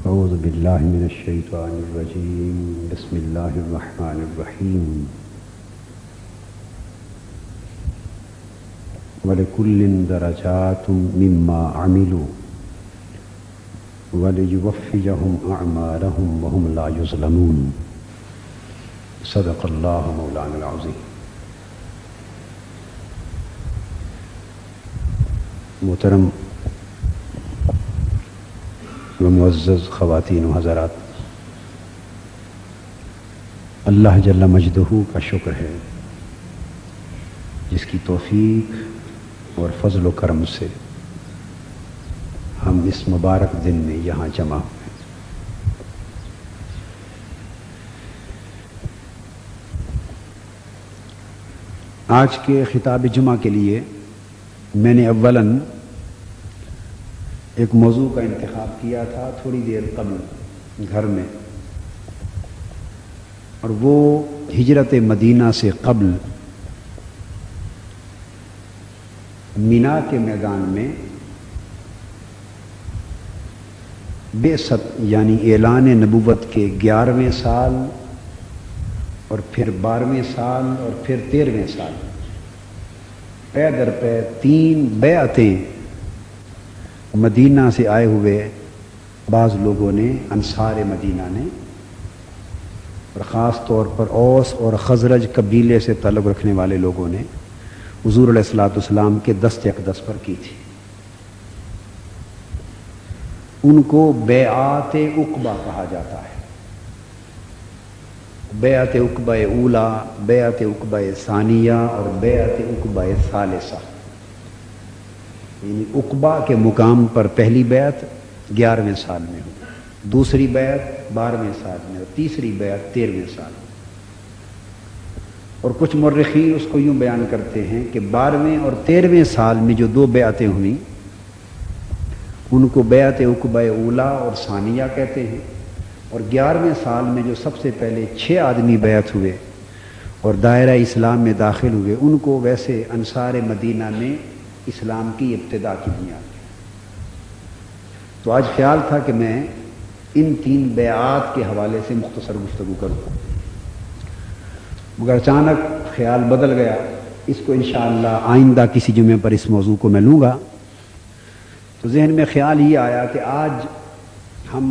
اعوذ باللہ من الشیطان الرجیم بسم اللہ الرحمن الرحیم وَلِكُلٍّ دَرَجَاتٌ مِّمَّا عَمِلُوا وَلِيُوَفِّيَهُمْ أَعْمَالَهُمْ وَهُمْ لَا يُظْلَمُونَ صدق اللہ مولانا العظیم۔ محترم و معزز خواتین و حضرات، اللہ جل مجدہ کا شکر ہے جس کی توفیق اور فضل و کرم سے ہم اس مبارک دن میں یہاں جمع ہوئے۔ آج کے خطاب جمعہ کے لیے میں نے اولاً ایک موضوع کا انتخاب کیا تھا تھوڑی دیر قبل گھر میں، اور وہ ہجرت مدینہ سے قبل مینا کے میدان میں بعثت یعنی اعلان نبوت کے 11ویں سال اور پھر 12ویں سال اور پھر 13ویں سال پے در پے 3 بیعتیں مدینہ سے آئے ہوئے بعض لوگوں نے، انصار مدینہ نے، اور خاص طور پر اوس اور خزرج قبیلے سے تعلق رکھنے والے لوگوں نے حضور علیہ الصلوۃ والسلام کے دست اقدس پر کی تھی۔ ان کو بیعات عقبہ کہا جاتا ہے۔ بیعت عقبہ اولا، بیعت عقبہ ثانیہ اور بیعت عقبہ ثالثہ، یعنی عقبہ کے مقام پر پہلی بیعت 11ویں سال میں ہوئی، دوسری بیعت 12ویں سال میں اور تیسری بیعت 13ویں سال میں۔ اور کچھ مورخین اس کو یوں بیان کرتے ہیں کہ 12ویں اور 13ویں سال میں جو 2 بیعتیں ہوئیں ان کو بیعت عقبہ اولا اور ثانیہ کہتے ہیں، اور 11ویں سال میں جو سب سے پہلے 6 آدمی بیعت ہوئے اور دائرہ اسلام میں داخل ہوئے ان کو ویسے انصار مدینہ میں اسلام کی ابتدا کی بنیاد ہے۔ تو آج خیال تھا کہ میں ان 3 بیعات کے حوالے سے مختصر گفتگو کروں، مگر اچانک خیال بدل گیا۔ اس کو انشاءاللہ آئندہ کسی جمعے پر اس موضوع کو میں لوں گا۔ تو ذہن میں خیال یہ آیا کہ آج ہم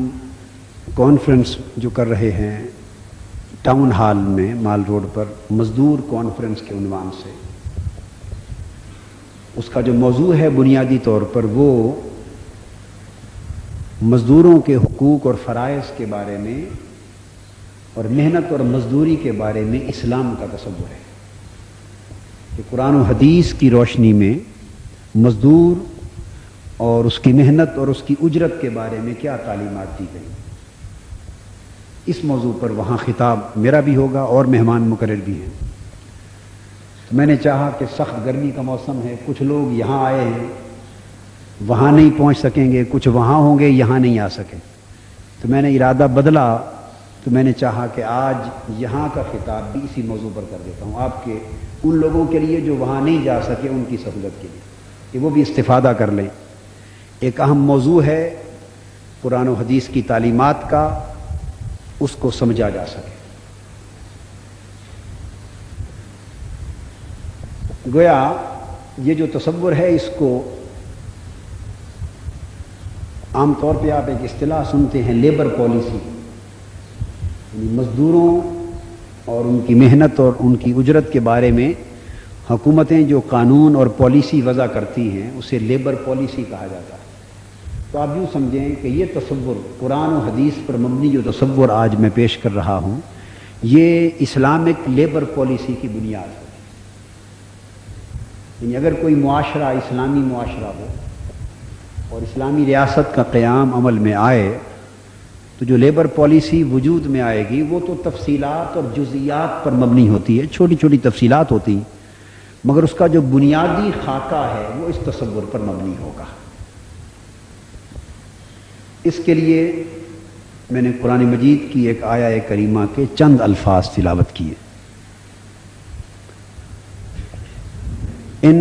کانفرنس جو کر رہے ہیں ٹاؤن ہال میں مال روڈ پر، مزدور کانفرنس کے عنوان سے، اس کا جو موضوع ہے بنیادی طور پر وہ مزدوروں کے حقوق اور فرائض کے بارے میں اور محنت اور مزدوری کے بارے میں اسلام کا تصور ہے کہ قرآن و حدیث کی روشنی میں مزدور اور اس کی محنت اور اس کی اجرت کے بارے میں کیا تعلیمات دی گئی۔ اس موضوع پر وہاں خطاب میرا بھی ہوگا اور مہمان مقرر بھی ہیں۔ تو میں نے چاہا کہ سخت گرمی کا موسم ہے، کچھ لوگ یہاں آئے ہیں وہاں نہیں پہنچ سکیں گے، کچھ وہاں ہوں گے یہاں نہیں آ سکے، تو میں نے ارادہ بدلا۔ تو میں نے چاہا کہ آج یہاں کا خطاب بھی اسی موضوع پر کر دیتا ہوں، آپ کے ان لوگوں کے لیے جو وہاں نہیں جا سکے ان کی سہولت کے لیے کہ وہ بھی استفادہ کر لیں۔ ایک اہم موضوع ہے قرآن و حدیث کی تعلیمات کا، اس کو سمجھا جا سکے۔ گویا یہ جو تصور ہے اس کو عام طور پہ آپ ایک اصطلاح سنتے ہیں لیبر پالیسی، یعنی مزدوروں اور ان کی محنت اور ان کی اجرت کے بارے میں حکومتیں جو قانون اور پالیسی وضع کرتی ہیں اسے لیبر پالیسی کہا جاتا ہے۔ تو آپ یوں سمجھیں کہ یہ تصور قرآن و حدیث پر مبنی جو تصور آج میں پیش کر رہا ہوں یہ اسلامک لیبر پالیسی کی بنیاد ہے۔ یعنی اگر کوئی معاشرہ اسلامی معاشرہ ہو اور اسلامی ریاست کا قیام عمل میں آئے تو جو لیبر پالیسی وجود میں آئے گی وہ تو تفصیلات اور جزئیات پر مبنی ہوتی ہے، چھوٹی چھوٹی تفصیلات ہوتی ہیں، مگر اس کا جو بنیادی خاکہ ہے وہ اس تصور پر مبنی ہوگا۔ اس کے لیے میں نے قرآن مجید کی ایک آیہ کریمہ کے چند الفاظ تلاوت کیے۔ ان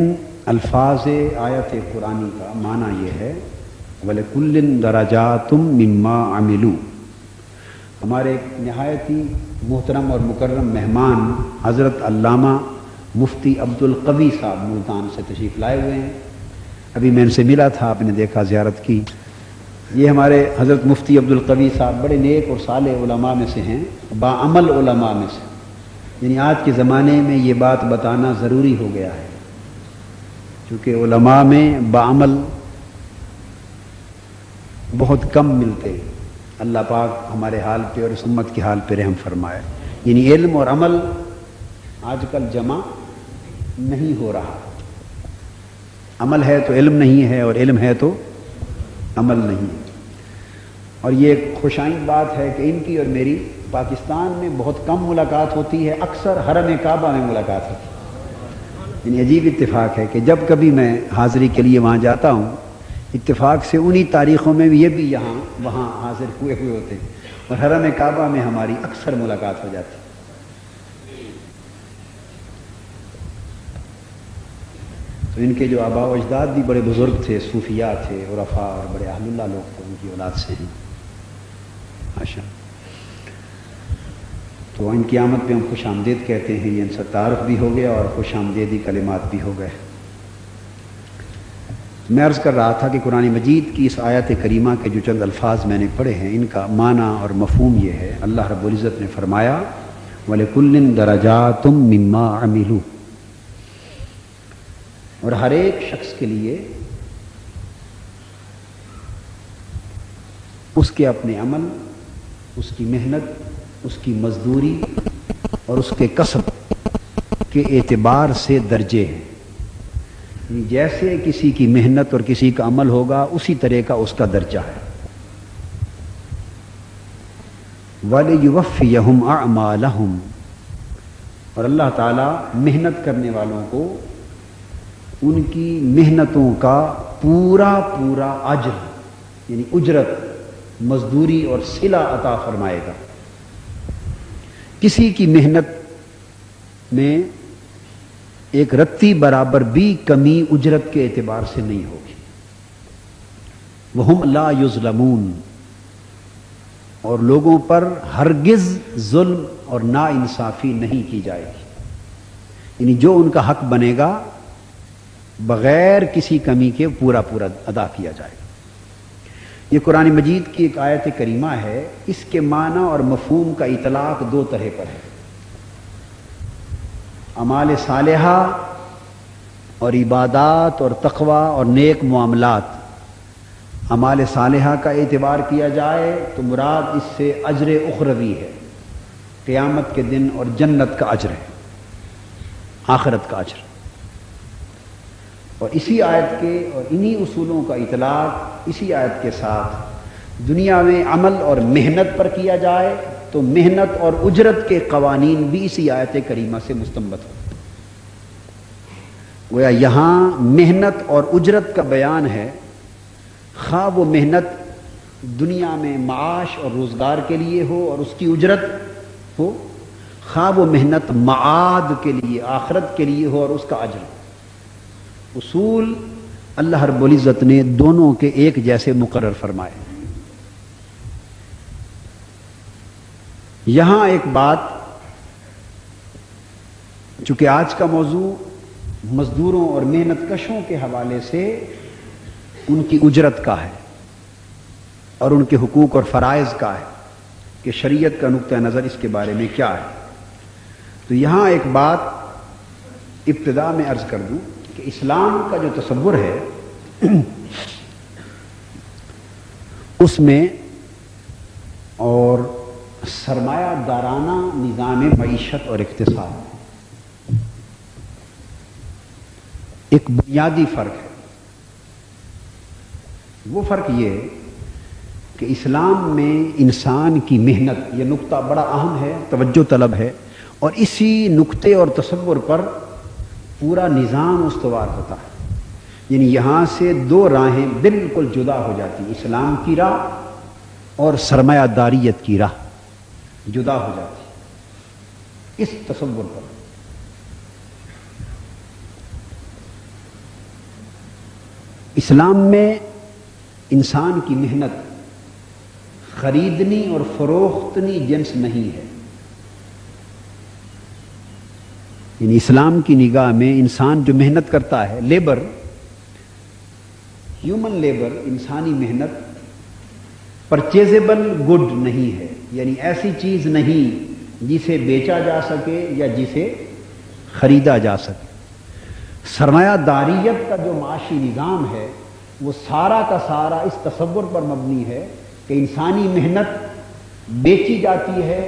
الفاظ آیت قرآنی کا معنی یہ ہے وَلِكُلٍّ دَرَجَاتٌ مِّمَّا عَمِلُوا۔ ہمارے ایک نہایت ہی محترم اور مکرم مہمان حضرت علامہ مفتی عبدالقوی صاحب ملتان سے تشریف لائے ہوئے ہیں۔ ابھی میں ان سے ملا تھا، آپ نے دیکھا، زیارت کی۔ یہ ہمارے حضرت مفتی عبدالقوی صاحب بڑے نیک اور صالح علماء میں سے ہیں، باعمل علماء میں سے، یعنی آج کے زمانے میں یہ بات بتانا ضروری ہو گیا ہے، کیونکہ علماء میں باعمل بہت کم ملتے ہیں۔ اللہ پاک ہمارے حال پہ اور اس امت کے حال پہ رحم فرمائے۔ یعنی علم اور عمل آج کل جمع نہیں ہو رہا، عمل ہے تو علم نہیں ہے، اور علم ہے تو عمل نہیں ہے۔ اور یہ ایک خوش آئند بات ہے کہ ان کی اور میری پاکستان میں بہت کم ملاقات ہوتی ہے، اکثر حرم کعبہ میں ملاقات ہوتی ہے۔ یعنی عجیب اتفاق ہے کہ جب کبھی میں حاضری کے لیے وہاں جاتا ہوں، اتفاق سے انہی تاریخوں میں یہ بھی یہاں وہاں حاضر ہوئے ہوتے ہیں، اور حرم کعبہ میں ہماری اکثر ملاقات ہو جاتی ہے۔ تو ان کے جو آباء و اجداد بھی بڑے بزرگ تھے، صوفیاء تھے، عرفاء اور بڑے اہل اللہ لوگ تھے، ان کی اولاد سے ہیں ماشاء اللہ۔ تو ان کی آمد پہ ہم خوش آمدید کہتے ہیں، یہ ان سے تعارف بھی ہو گیا اور خوش آمدیدی کلمات بھی ہو گئے۔ میں عرض کر رہا تھا کہ قرآن مجید کی اس آیت کریمہ کے جو چند الفاظ میں نے پڑھے ہیں، ان کا معنی اور مفہوم یہ ہے۔ اللہ رب العزت نے فرمایا وَلِكُلٍّ دَرَجَاتٌ مِّمَّا عَمِلُوا، اور ہر ایک شخص کے لیے اس کے اپنے عمل، اس کی محنت، اس کی مزدوری اور اس کے کسب کے اعتبار سے درجے ہیں۔ جیسے کسی کی محنت اور کسی کا عمل ہوگا، اسی طرح کا اس کا درجہ ہے۔ وَلِيُوَفِّيَهُمْ أَعْمَالَهُمْ، اور اللہ تعالیٰ محنت کرنے والوں کو ان کی محنتوں کا پورا پورا اجر، یعنی اجرت، مزدوری اور صلہ عطا فرمائے گا۔ کسی کی محنت میں ایک رتی برابر بھی کمی اجرت کے اعتبار سے نہیں ہوگی۔ وَهُمْ لَا يُظْلَمُونَ، اور لوگوں پر ہرگز ظلم اور ناانصافی نہیں کی جائے گی، یعنی جو ان کا حق بنے گا بغیر کسی کمی کے پورا پورا ادا کیا جائے گا۔ یہ قرآن مجید کی ایک آیت کریمہ ہے، اس کے معنی اور مفہوم کا اطلاق دو طرح پر ہے۔ اعمال صالحہ اور عبادات اور تقوی اور نیک معاملات، اعمال صالحہ کا اعتبار کیا جائے تو مراد اس سے اجر اخروی ہے، قیامت کے دن اور جنت کا اجر ہے، آخرت کا اجر۔ اور اسی آیت کے اور انہی اصولوں کا اطلاق اسی آیت کے ساتھ دنیا میں عمل اور محنت پر کیا جائے تو محنت اور اجرت کے قوانین بھی اسی آیت کریمہ سے مستنبط ہو۔ گویا یہاں محنت اور اجرت کا بیان ہے، خواہ وہ محنت دنیا میں معاش اور روزگار کے لیے ہو اور اس کی اجرت ہو، خواہ وہ محنت معاد کے لیے، آخرت کے لیے ہو اور اس کا اجر ہو۔ اصول اللہ رب العزت نے دونوں کے ایک جیسے مقرر فرمائے۔ یہاں ایک بات، چونکہ آج کا موضوع مزدوروں اور محنت کشوں کے حوالے سے ان کی اجرت کا ہے اور ان کے حقوق اور فرائض کا ہے کہ شریعت کا نقطہ نظر اس کے بارے میں کیا ہے، تو یہاں ایک بات ابتدا میں عرض کر دوں کہ اسلام کا جو تصور ہے اس میں اور سرمایہ دارانہ نظام معیشت اور اقتصاد ایک بنیادی فرق ہے۔ وہ فرق یہ ہے کہ اسلام میں انسان کی محنت، یہ نقطہ بڑا اہم ہے، توجہ طلب ہے، اور اسی نقطے اور تصور پر پورا نظام استوار ہوتا ہے۔ یعنی یہاں سے دو راہیں بالکل جدا ہو جاتی، اسلام کی راہ اور سرمایہ داریت کی راہ جدا ہو جاتی، اس تصور پر۔ اسلام میں انسان کی محنت خریدنی اور فروختنی جنس نہیں ہے. یعنی اسلام کی نگاہ میں انسان جو محنت کرتا ہے، لیبر، ہیومن لیبر، انسانی محنت پرچیزیبل گڈ نہیں ہے. یعنی ایسی چیز نہیں جسے بیچا جا سکے یا جسے خریدا جا سکے. سرمایہ داریت کا جو معاشی نظام ہے وہ سارا کا سارا اس تصور پر مبنی ہے کہ انسانی محنت بیچی جاتی ہے،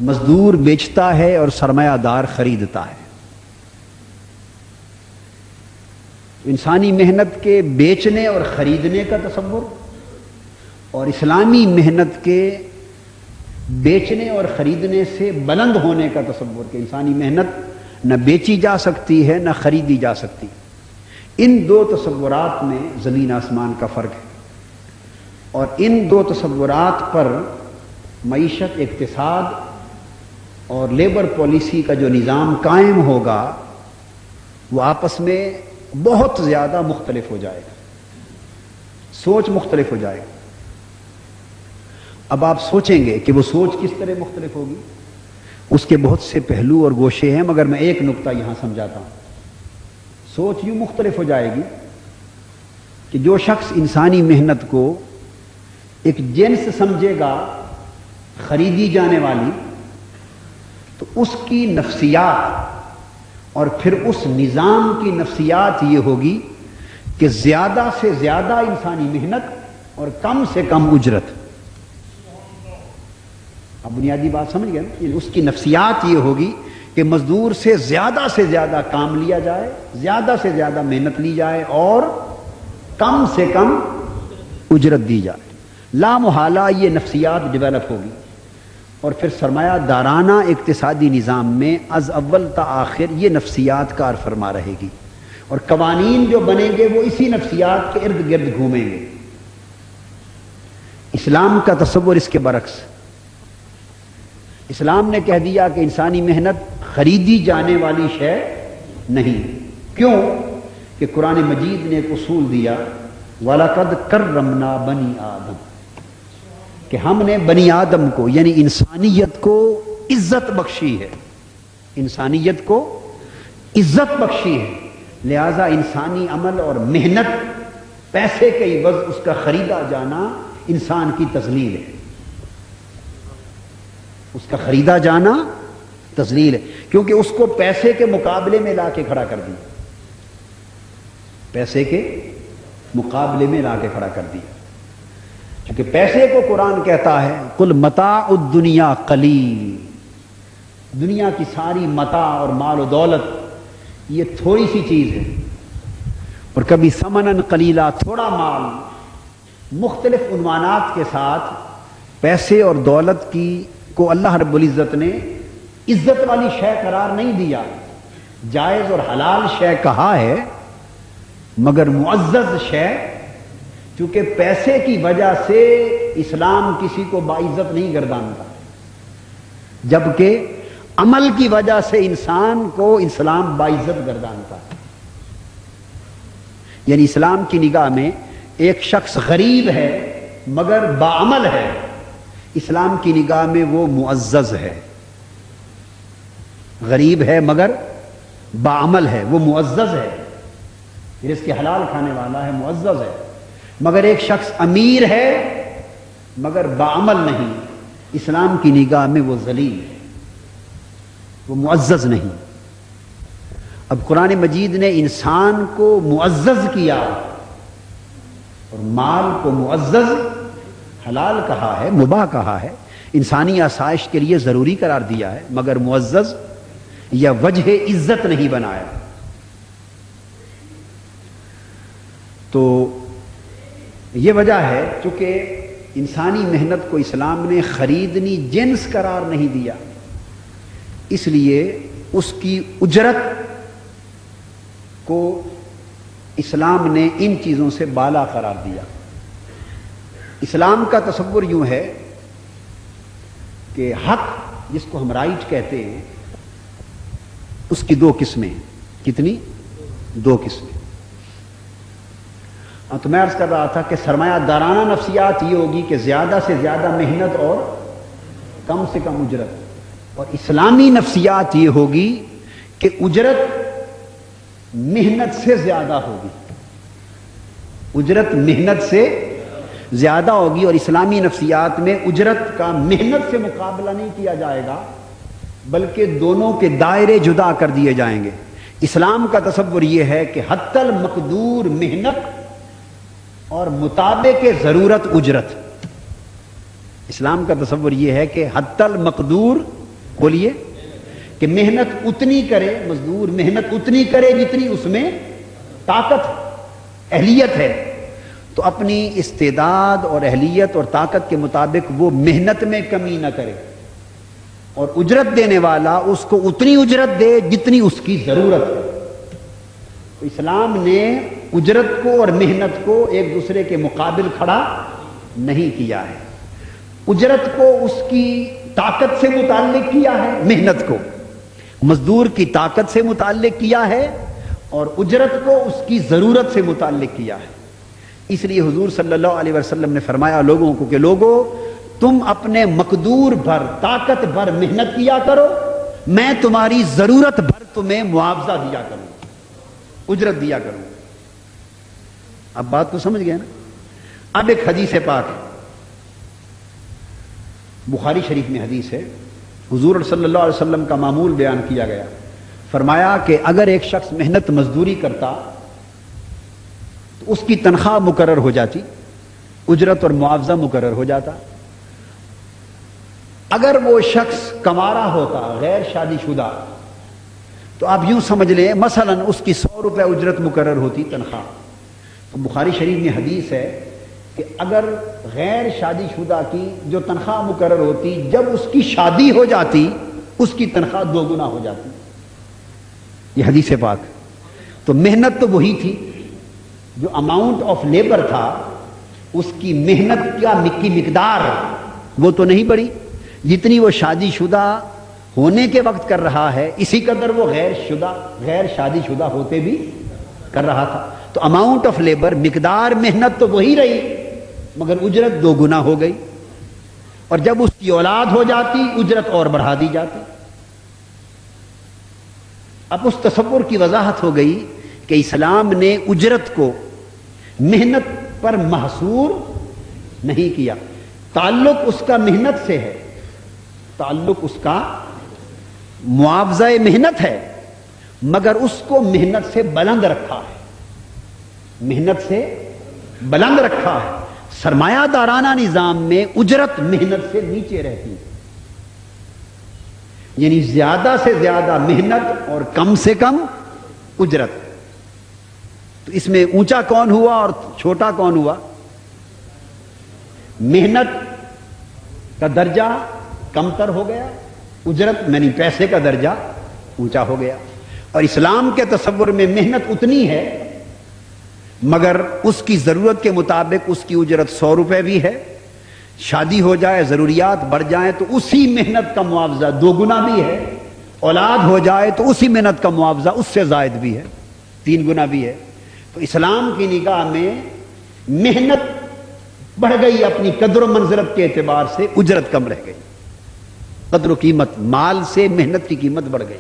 مزدور بیچتا ہے اور سرمایہ دار خریدتا ہے. انسانی محنت کے بیچنے اور خریدنے کا تصور اور اسلامی محنت کے بیچنے اور خریدنے سے بلند ہونے کا تصور کہ انسانی محنت نہ بیچی جا سکتی ہے نہ خریدی جا سکتی. ان دو تصورات میں زمین آسمان کا فرق ہے، اور ان دو تصورات پر معیشت، اقتصاد اور لیبر پالیسی کا جو نظام قائم ہوگا وہ آپس میں بہت زیادہ مختلف ہو جائے گا. سوچ مختلف ہو جائے گا. اب آپ سوچیں گے کہ وہ سوچ کس طرح مختلف ہوگی. اس کے بہت سے پہلو اور گوشے ہیں، مگر میں ایک نقطہ یہاں سمجھاتا ہوں. سوچ یوں مختلف ہو جائے گی کہ جو شخص انسانی محنت کو ایک جنس سمجھے گا خریدی جانے والی، تو اس کی نفسیات اور پھر اس نظام کی نفسیات یہ ہوگی کہ زیادہ سے زیادہ انسانی محنت اور کم سے کم اجرت. اب بنیادی بات سمجھ گئے نا؟ اس کی نفسیات یہ ہوگی کہ مزدور سے زیادہ کام لیا جائے، زیادہ سے زیادہ محنت لی جائے اور کم سے کم اجرت دی جائے. لا محالہ یہ نفسیات ڈیولپ ہوگی، اور پھر سرمایہ دارانہ اقتصادی نظام میں از اول تا آخر یہ نفسیات کار فرما رہے گی، اور قوانین جو بنیں گے وہ اسی نفسیات کے ارد گرد گھومیں گے. اسلام کا تصور اس کے برعکس. اسلام نے کہہ دیا کہ انسانی محنت خریدی جانے والی شے نہیں. کیوں؟ کہ قرآن مجید نے ایک اصول دیا، وَلَقَدْ كَرَّمْنَا بَنِي آدم، کہ ہم نے بنی آدم کو یعنی انسانیت کو عزت بخشی ہے. انسانیت کو عزت بخشی ہے، لہذا انسانی عمل اور محنت پیسے کے عوض اس کا خریدا جانا انسان کی تذلیل ہے. اس کا خریدا جانا تذلیل ہے، کیونکہ اس کو پیسے کے مقابلے میں لا کے کھڑا کر دیا. پیسے کے مقابلے میں لا کے کھڑا کر دیا. کیونکہ پیسے کو قرآن کہتا ہے قل متاع الدنیا قلیل، دنیا کی ساری متاع اور مال و دولت یہ تھوڑی سی چیز ہے. اور کبھی ثمناً قلیلا، تھوڑا مال، مختلف عنوانات کے ساتھ پیسے اور دولت کی کو اللہ رب العزت نے عزت والی شے قرار نہیں دیا. جائز اور حلال شے کہا ہے، مگر معزز شے، چونکہ پیسے کی وجہ سے اسلام کسی کو باعزت نہیں گردانتا، جبکہ عمل کی وجہ سے انسان کو اسلام باعزت گردانتا ہے. یعنی اسلام کی نگاہ میں ایک شخص غریب ہے مگر باعمل ہے، اسلام کی نگاہ میں وہ معزز ہے. غریب ہے مگر باعمل ہے، وہ معزز ہے، رزق کے حلال کھانے والا ہے، معزز ہے. مگر ایک شخص امیر ہے مگر باعمل نہیں، اسلام کی نگاہ میں وہ ذلیل ہے، وہ معزز نہیں. اب قرآن مجید نے انسان کو معزز کیا اور مال کو معزز حلال کہا ہے، مباح کہا ہے، انسانی آسائش کے لیے ضروری قرار دیا ہے، مگر معزز یا وجہ عزت نہیں بنایا. تو یہ وجہ ہے چونکہ انسانی محنت کو اسلام نے خریدنی جنس قرار نہیں دیا، اس لیے اس کی اجرت کو اسلام نے ان چیزوں سے بالا قرار دیا. اسلام کا تصور یوں ہے کہ حق جس کو ہم رائٹ کہتے ہیں اس کی دو قسمیں. کتنی؟ دو قسمیں. تو میں عرض کر رہا تھا کہ سرمایہ دارانہ نفسیات یہ ہوگی کہ زیادہ سے زیادہ محنت اور کم سے کم اجرت، اور اسلامی نفسیات یہ ہوگی کہ اجرت محنت سے زیادہ ہوگی، اجرت محنت سے زیادہ ہوگی، اور اسلامی نفسیات میں اجرت کا محنت سے مقابلہ نہیں کیا جائے گا بلکہ دونوں کے دائرے جدا کر دیے جائیں گے۔ اسلام کا تصور یہ ہے کہ حتی المقدور محنت اور مطابق ضرورت اجرت۔ اسلام کا تصور یہ ہے کہ حتی المقدور، بولیے، کہ محنت اتنی کرے، مزدور محنت اتنی کرے جتنی اس میں طاقت اہلیت ہے، تو اپنی استعداد اور اہلیت اور طاقت کے مطابق وہ محنت میں کمی نہ کرے، اور اجرت دینے والا اس کو اتنی اجرت دے جتنی اس کی ضرورت ہے۔ تو اسلام نے اجرت کو اور محنت کو ایک دوسرے کے مقابل کھڑا نہیں کیا ہے۔ اجرت کو اس کی طاقت سے متعلق کیا ہے، محنت کو مزدور کی طاقت سے متعلق کیا ہے، اور اجرت کو اس کی ضرورت سے متعلق کیا ہے۔ اس لیے حضور صلی اللہ علیہ وسلم نے فرمایا لوگوں کو کہ لوگوں، تم اپنے مقدور بھر، طاقت بھر محنت کیا کرو، میں تمہاری ضرورت بھر تمہیں معاوضہ دیا کروں، اجرت دیا کروں۔ اب بات تو سمجھ گئے نا؟ اب ایک حدیث پاک ہے، بخاری شریف میں حدیث ہے، حضور صلی اللہ علیہ وسلم کا معمول بیان کیا گیا، فرمایا کہ اگر ایک شخص محنت مزدوری کرتا تو اس کی تنخواہ مقرر ہو جاتی، اجرت اور معاوضہ مقرر ہو جاتا۔ اگر وہ شخص کنوارا ہوتا، غیر شادی شدہ، تو آپ یوں سمجھ لیں مثلا اس کی 100 روپے اجرت مقرر ہوتی، تنخواہ۔ تو بخاری شریف میں حدیث ہے کہ اگر غیر شادی شدہ کی جو تنخواہ مقرر ہوتی، جب اس کی شادی ہو جاتی اس کی تنخواہ 2 گنا ہو جاتی۔ یہ حدیث پاک۔ تو محنت تو وہی تھی، جو اماؤنٹ آف لیبر تھا اس کی محنت کی مقدار وہ تو نہیں بڑھی، جتنی وہ شادی شدہ ہونے کے وقت کر رہا ہے اسی قدر وہ غیر شادی شدہ ہوتے بھی کر رہا تھا۔ تو اماؤنٹ آف لیبر، مقدار محنت تو وہی رہی، مگر اجرت 2 گنا ہو گئی، اور جب اس کی اولاد ہو جاتی اجرت اور بڑھا دی جاتی۔ اب اس تصور کی وضاحت ہو گئی کہ اسلام نے اجرت کو محنت پر محصور نہیں کیا، تعلق اس کا محنت سے ہے، تعلق اس کا معاوضہ محنت ہے، مگر اس کو محنت سے بلند رکھا ہے، محنت سے بلند رکھا ہے۔ سرمایہ دارانہ نظام میں اجرت محنت سے نیچے رہتی ہے، یعنی زیادہ سے زیادہ محنت اور کم سے کم اجرت۔ تو اس میں اونچا کون ہوا اور چھوٹا کون ہوا؟ محنت کا درجہ کمتر ہو گیا، اجرت یعنی پیسے کا درجہ اونچا ہو گیا۔ اور اسلام کے تصور میں محنت اتنی ہے، مگر اس کی ضرورت کے مطابق اس کی اجرت 100 روپے بھی ہے، شادی ہو جائے، ضروریات بڑھ جائیں تو اسی محنت کا معاوضہ 2 گنا بھی ہے، اولاد ہو جائے تو اسی محنت کا معاوضہ اس سے زائد بھی ہے، 3 گنا بھی ہے۔ تو اسلام کی نگاہ میں محنت بڑھ گئی اپنی قدر و منزلت کے اعتبار سے، اجرت کم رہ گئی، قدر و قیمت، مال سے محنت کی قیمت بڑھ گئی۔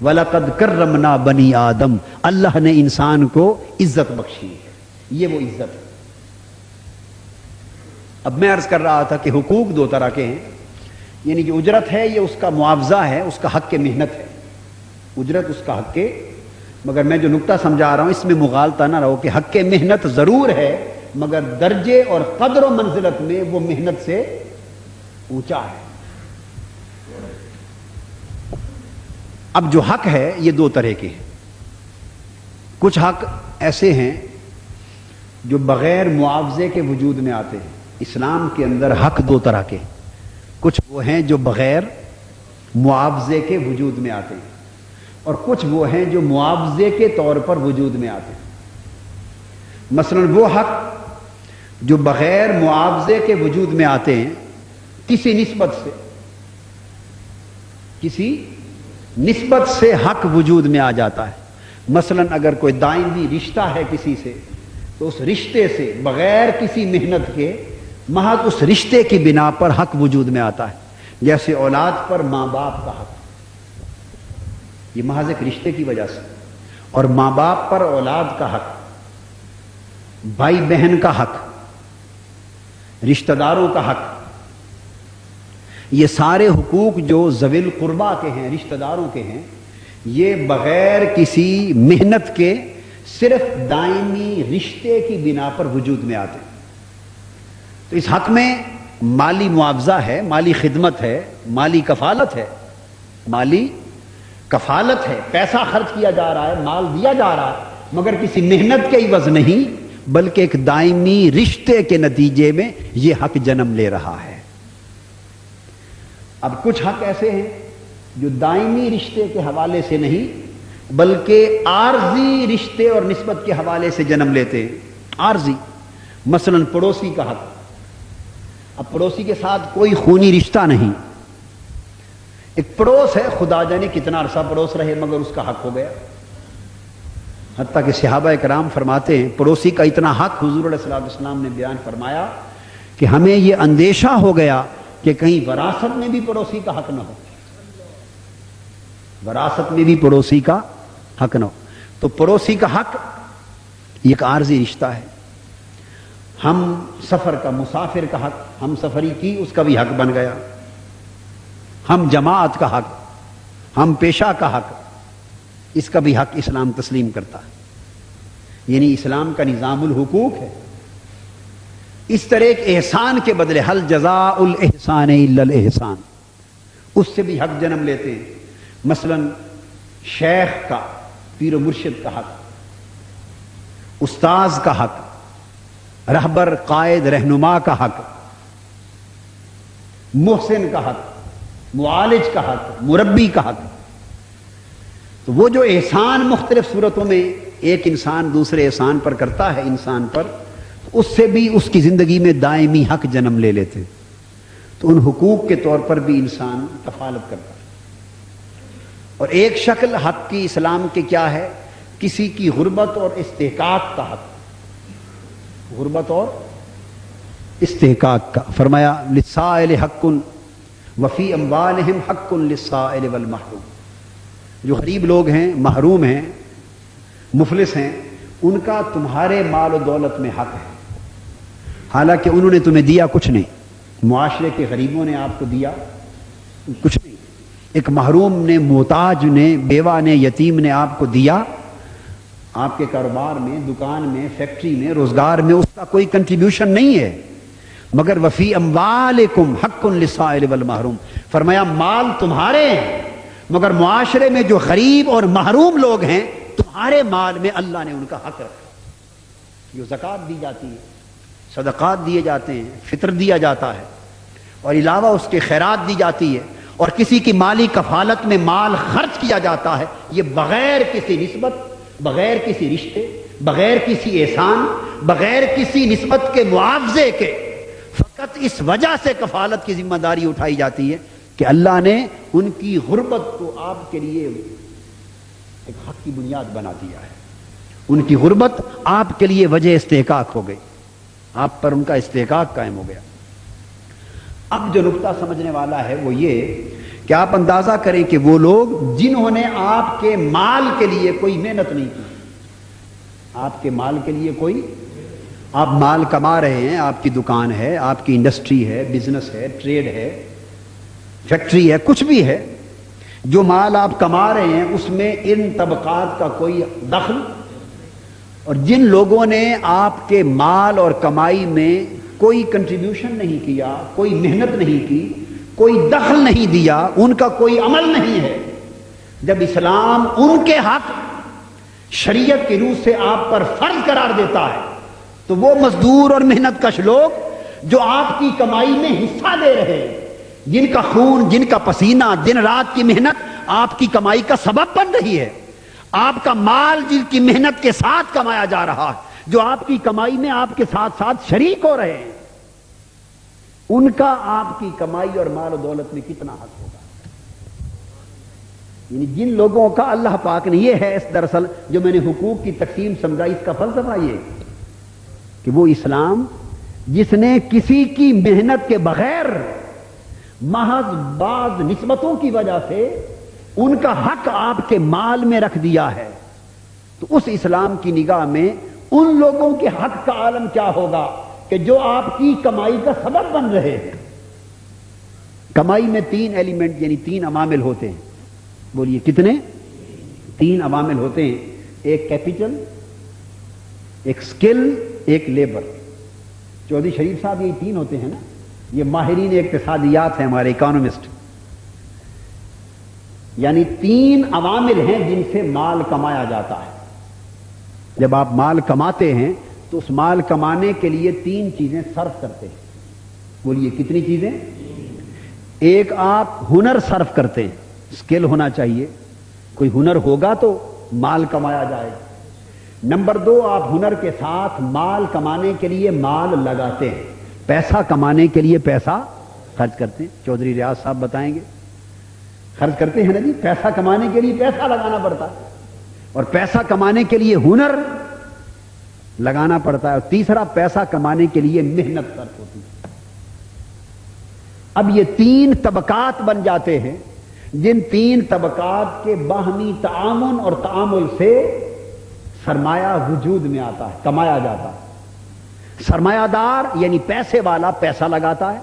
وَلَقَدْ كَرَّمْنَا بَنِي آدم، اللہ نے انسان کو عزت بخشی ہے، یہ وہ عزت ہے۔ اب میں عرض کر رہا تھا کہ حقوق 2 طرح کے ہیں، یعنی جو اجرت ہے یہ اس کا معاوضہ ہے، اس کا حق کے محنت ہے، اجرت اس کا حق کے، مگر میں جو نقطہ سمجھا رہا ہوں اس میں مغالطہ نہ رہو کہ حق کے محنت ضرور ہے، مگر درجے اور قدر و منزلت میں وہ محنت سے اونچا ہے۔ اب جو حق ہے یہ 2 طرح کے ہیں، کچھ حق ایسے ہیں جو بغیر معاوضے کے وجود میں آتے ہیں۔ اسلام کے اندر حق 2 طرح کے، کچھ وہ ہیں جو بغیر معاوضے کے وجود میں آتے ہیں، اور کچھ وہ ہیں جو معاوضے کے طور پر وجود میں آتے ہیں۔ مثلا وہ حق جو بغیر معاوضے کے وجود میں آتے ہیں، کسی نسبت سے حق وجود میں آ جاتا ہے۔ مثلا اگر کوئی دائمی رشتہ ہے کسی سے، تو اس رشتے سے بغیر کسی محنت کے محض اس رشتے کی بنا پر حق وجود میں آتا ہے. جیسے اولاد پر ماں باپ کا حق، یہ محض ایک رشتے کی وجہ سے، اور ماں باپ پر اولاد کا حق، بھائی بہن کا حق، رشتہ داروں کا حق، یہ سارے حقوق جو ذوی القربا کے ہیں، رشتہ داروں کے ہیں، یہ بغیر کسی محنت کے صرف دائمی رشتے کی بنا پر وجود میں آتے ہیں. تو اس حق میں مالی معاوضہ ہے، مالی خدمت ہے، مالی کفالت ہے، مالی کفالت ہے، پیسہ خرچ کیا جا رہا ہے، مال دیا جا رہا ہے، مگر کسی محنت کے عوض نہیں بلکہ ایک دائمی رشتے کے نتیجے میں یہ حق جنم لے رہا ہے. اب کچھ حق ایسے ہیں جو دائمی رشتے کے حوالے سے نہیں بلکہ عارضی رشتے اور نسبت کے حوالے سے جنم لیتے ہیں. عارضی، مثلا پڑوسی کا حق. اب پڑوسی کے ساتھ کوئی خونی رشتہ نہیں، ایک پڑوس ہے، خدا جانے کتنا عرصہ پڑوس رہے مگر اس کا حق ہو گیا. حتیٰ کہ صحابہ کرام فرماتے ہیں پڑوسی کا اتنا حق حضور علیہ السلام نے بیان فرمایا کہ ہمیں یہ اندیشہ ہو گیا کہ کہیں وراثت میں بھی پڑوسی کا حق نہ ہو، وراثت میں بھی پڑوسی کا حق نہ ہو. تو پڑوسی کا حق یہ ایک عارضی رشتہ ہے. ہم سفر کا، مسافر کا حق، ہم سفری کی اس کا بھی حق بن گیا. ہم جماعت کا حق، ہم پیشہ کا حق، اس کا بھی حق اسلام تسلیم کرتا ہے. یعنی اسلام کا نظام الحقوق ہے. اس طرح ایک احسان کے بدلے حل جزاء الاحسان الا الاحسان، اس سے بھی حق جنم لیتے ہیں. مثلا شیخ کا، پیر و مرشد کا حق، استاذ کا حق، رہبر قائد رہنما کا حق، محسن کا حق، معالج کا حق، مربی کا حق. تو وہ جو احسان مختلف صورتوں میں ایک انسان دوسرے احسان پر کرتا ہے انسان پر، اس سے بھی اس کی زندگی میں دائمی حق جنم لے لیتے. تو ان حقوق کے طور پر بھی انسان کفالت کرتا ہے. اور ایک شکل حق کی اسلام کے کیا ہے؟ کسی کی غربت اور استحقاق کا حق، غربت اور استحقاق کا. فرمایا للسائل حق وفی اموالہم حق للسائل والمحروم. جو غریب لوگ ہیں، محروم ہیں، مفلس ہیں، ان کا تمہارے مال و دولت میں حق ہے، حالانکہ انہوں نے تمہیں دیا کچھ نہیں. معاشرے کے غریبوں نے آپ کو دیا کچھ نہیں. ایک محروم نے، محتاج نے، بیوہ نے، یتیم نے آپ کو دیا. آپ کے کاروبار میں، دکان میں، فیکٹری میں، روزگار میں اس کا کوئی کنٹریبیوشن نہیں ہے. مگر وفی اموالکم حق للسائل والمحروم، فرمایا مال تمہارے ہیں مگر معاشرے میں جو غریب اور محروم لوگ ہیں تمہارے مال میں اللہ نے ان کا حق رکھا. جو زکوٰۃ دی جاتی ہے، صدقات دیے جاتے ہیں، فطر دیا جاتا ہے، اور علاوہ اس کے خیرات دی جاتی ہے، اور کسی کی مالی کفالت میں مال خرچ کیا جاتا ہے، یہ بغیر کسی نسبت، بغیر کسی رشتے، بغیر کسی احسان، بغیر کسی نسبت کے معاوضے کے، فقط اس وجہ سے کفالت کی ذمہ داری اٹھائی جاتی ہے کہ اللہ نے ان کی غربت کو آپ کے لیے ایک حق کی بنیاد بنا دیا ہے. ان کی غربت آپ کے لیے وجہ استحقاق ہو گئی، آپ پر ان کا استحقاق قائم ہو گیا. اب جو نقطہ سمجھنے والا ہے وہ یہ کہ آپ اندازہ کریں کہ وہ لوگ جنہوں نے آپ کے مال کے لیے کوئی محنت نہیں کی، آپ کے مال کے لیے کوئی، آپ مال کما رہے ہیں، آپ کی دکان ہے، آپ کی انڈسٹری ہے، بزنس ہے، ٹریڈ ہے، فیکٹری ہے، کچھ بھی ہے، جو مال آپ کما رہے ہیں اس میں ان طبقات کا کوئی دخل، اور جن لوگوں نے آپ کے مال اور کمائی میں کوئی کنٹریبیوشن نہیں کیا، کوئی محنت نہیں کی، کوئی دخل نہیں دیا، ان کا کوئی عمل نہیں ہے، جب اسلام ان کے حق شریعت کی روح سے آپ پر فرض قرار دیتا ہے تو وہ مزدور اور محنت کش لوگ جو آپ کی کمائی میں حصہ دے رہے ہیں، جن کا خون، جن کا پسینہ، دن رات کی محنت آپ کی کمائی کا سبب بن رہی ہے، آپ کا مال جن کی محنت کے ساتھ کمایا جا رہا ہے، جو آپ کی کمائی میں آپ کے ساتھ ساتھ شریک ہو رہے ہیں، ان کا آپ کی کمائی اور مال و دولت میں کتنا حق ہوگا. یعنی جن لوگوں کا اللہ پاک نے، یہ ہے اس دراصل جو میں نے حقوق کی تقسیم سمجھا، اس کا فلسفہ یہ کہ وہ اسلام جس نے کسی کی محنت کے بغیر محض بعض نسبتوں کی وجہ سے ان کا حق آپ کے مال میں رکھ دیا ہے، تو اس اسلام کی نگاہ میں ان لوگوں کے حق کا عالم کیا ہوگا کہ جو آپ کی کمائی کا سبب بن رہے ہیں۔ کمائی میں 3 ایلیمنٹ یعنی 3 عوامل ہوتے ہیں، بولیے کتنے؟ 3 عوامل ہوتے ہیں، ایک کیپٹل، ایک سکل، ایک لیبر۔ چودھری شریف صاحب یہ 3 ہوتے ہیں نا، یہ ماہرین اقتصادیات ہیں ہمارے اکانومسٹ، یعنی 3 عوامل ہیں جن سے مال کمایا جاتا ہے۔ جب آپ مال کماتے ہیں تو اس مال کمانے کے لیے 3 چیزیں صرف کرتے ہیں، بولیے کتنی چیزیں؟ ایک آپ ہنر صرف کرتے ہیں، سکل ہونا چاہیے، کوئی ہنر ہوگا تو مال کمایا جائے گا۔ نمبر 2، آپ ہنر کے ساتھ مال کمانے کے لیے مال لگاتے ہیں، پیسہ کمانے کے لیے پیسہ خرچ کرتے ہیں۔ چودھری ریاض صاحب بتائیں گے، خرچ کرتے ہیں نا جی، پیسہ کمانے کے لیے پیسہ لگانا پڑتا ہے، اور پیسہ کمانے کے لیے ہنر لگانا پڑتا ہے، اور تیسرا پیسہ کمانے کے لیے محنت صرف ہوتی ہے۔ اب یہ 3 طبقات بن جاتے ہیں، جن 3 طبقات کے باہمی تعاون اور تعامل سے سرمایہ وجود میں آتا ہے، کمایا جاتا ہے۔ سرمایہ دار یعنی پیسے والا پیسہ لگاتا ہے،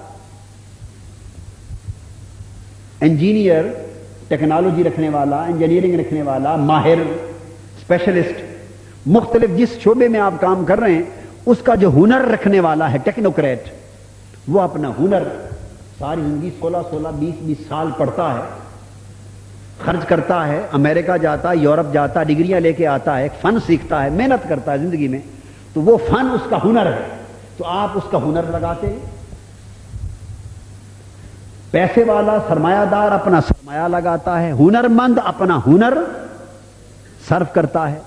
انجینئر ٹیکنالوجی رکھنے والا، انجینئرنگ رکھنے والا، ماہر، اسپیشلسٹ، مختلف جس شعبے میں آپ کام کر رہے ہیں اس کا جو ہنر رکھنے والا ہے ٹیکنوکریٹ، وہ اپنا ہنر ساری زندگی 16 20 سال پڑھتا ہے، خرچ کرتا ہے، امریکہ جاتا ہے، یورپ جاتا ہے، ڈگریاں لے کے آتا ہے، فن سیکھتا ہے، محنت کرتا ہے زندگی میں، تو وہ فن اس کا ہنر ہے، تو آپ اس کا ہنر لگاتے ہیں۔ پیسے والا سرمایہ دار اپنا سرمایہ لگاتا ہے، ہنر مند اپنا ہنر صرف کرتا ہے،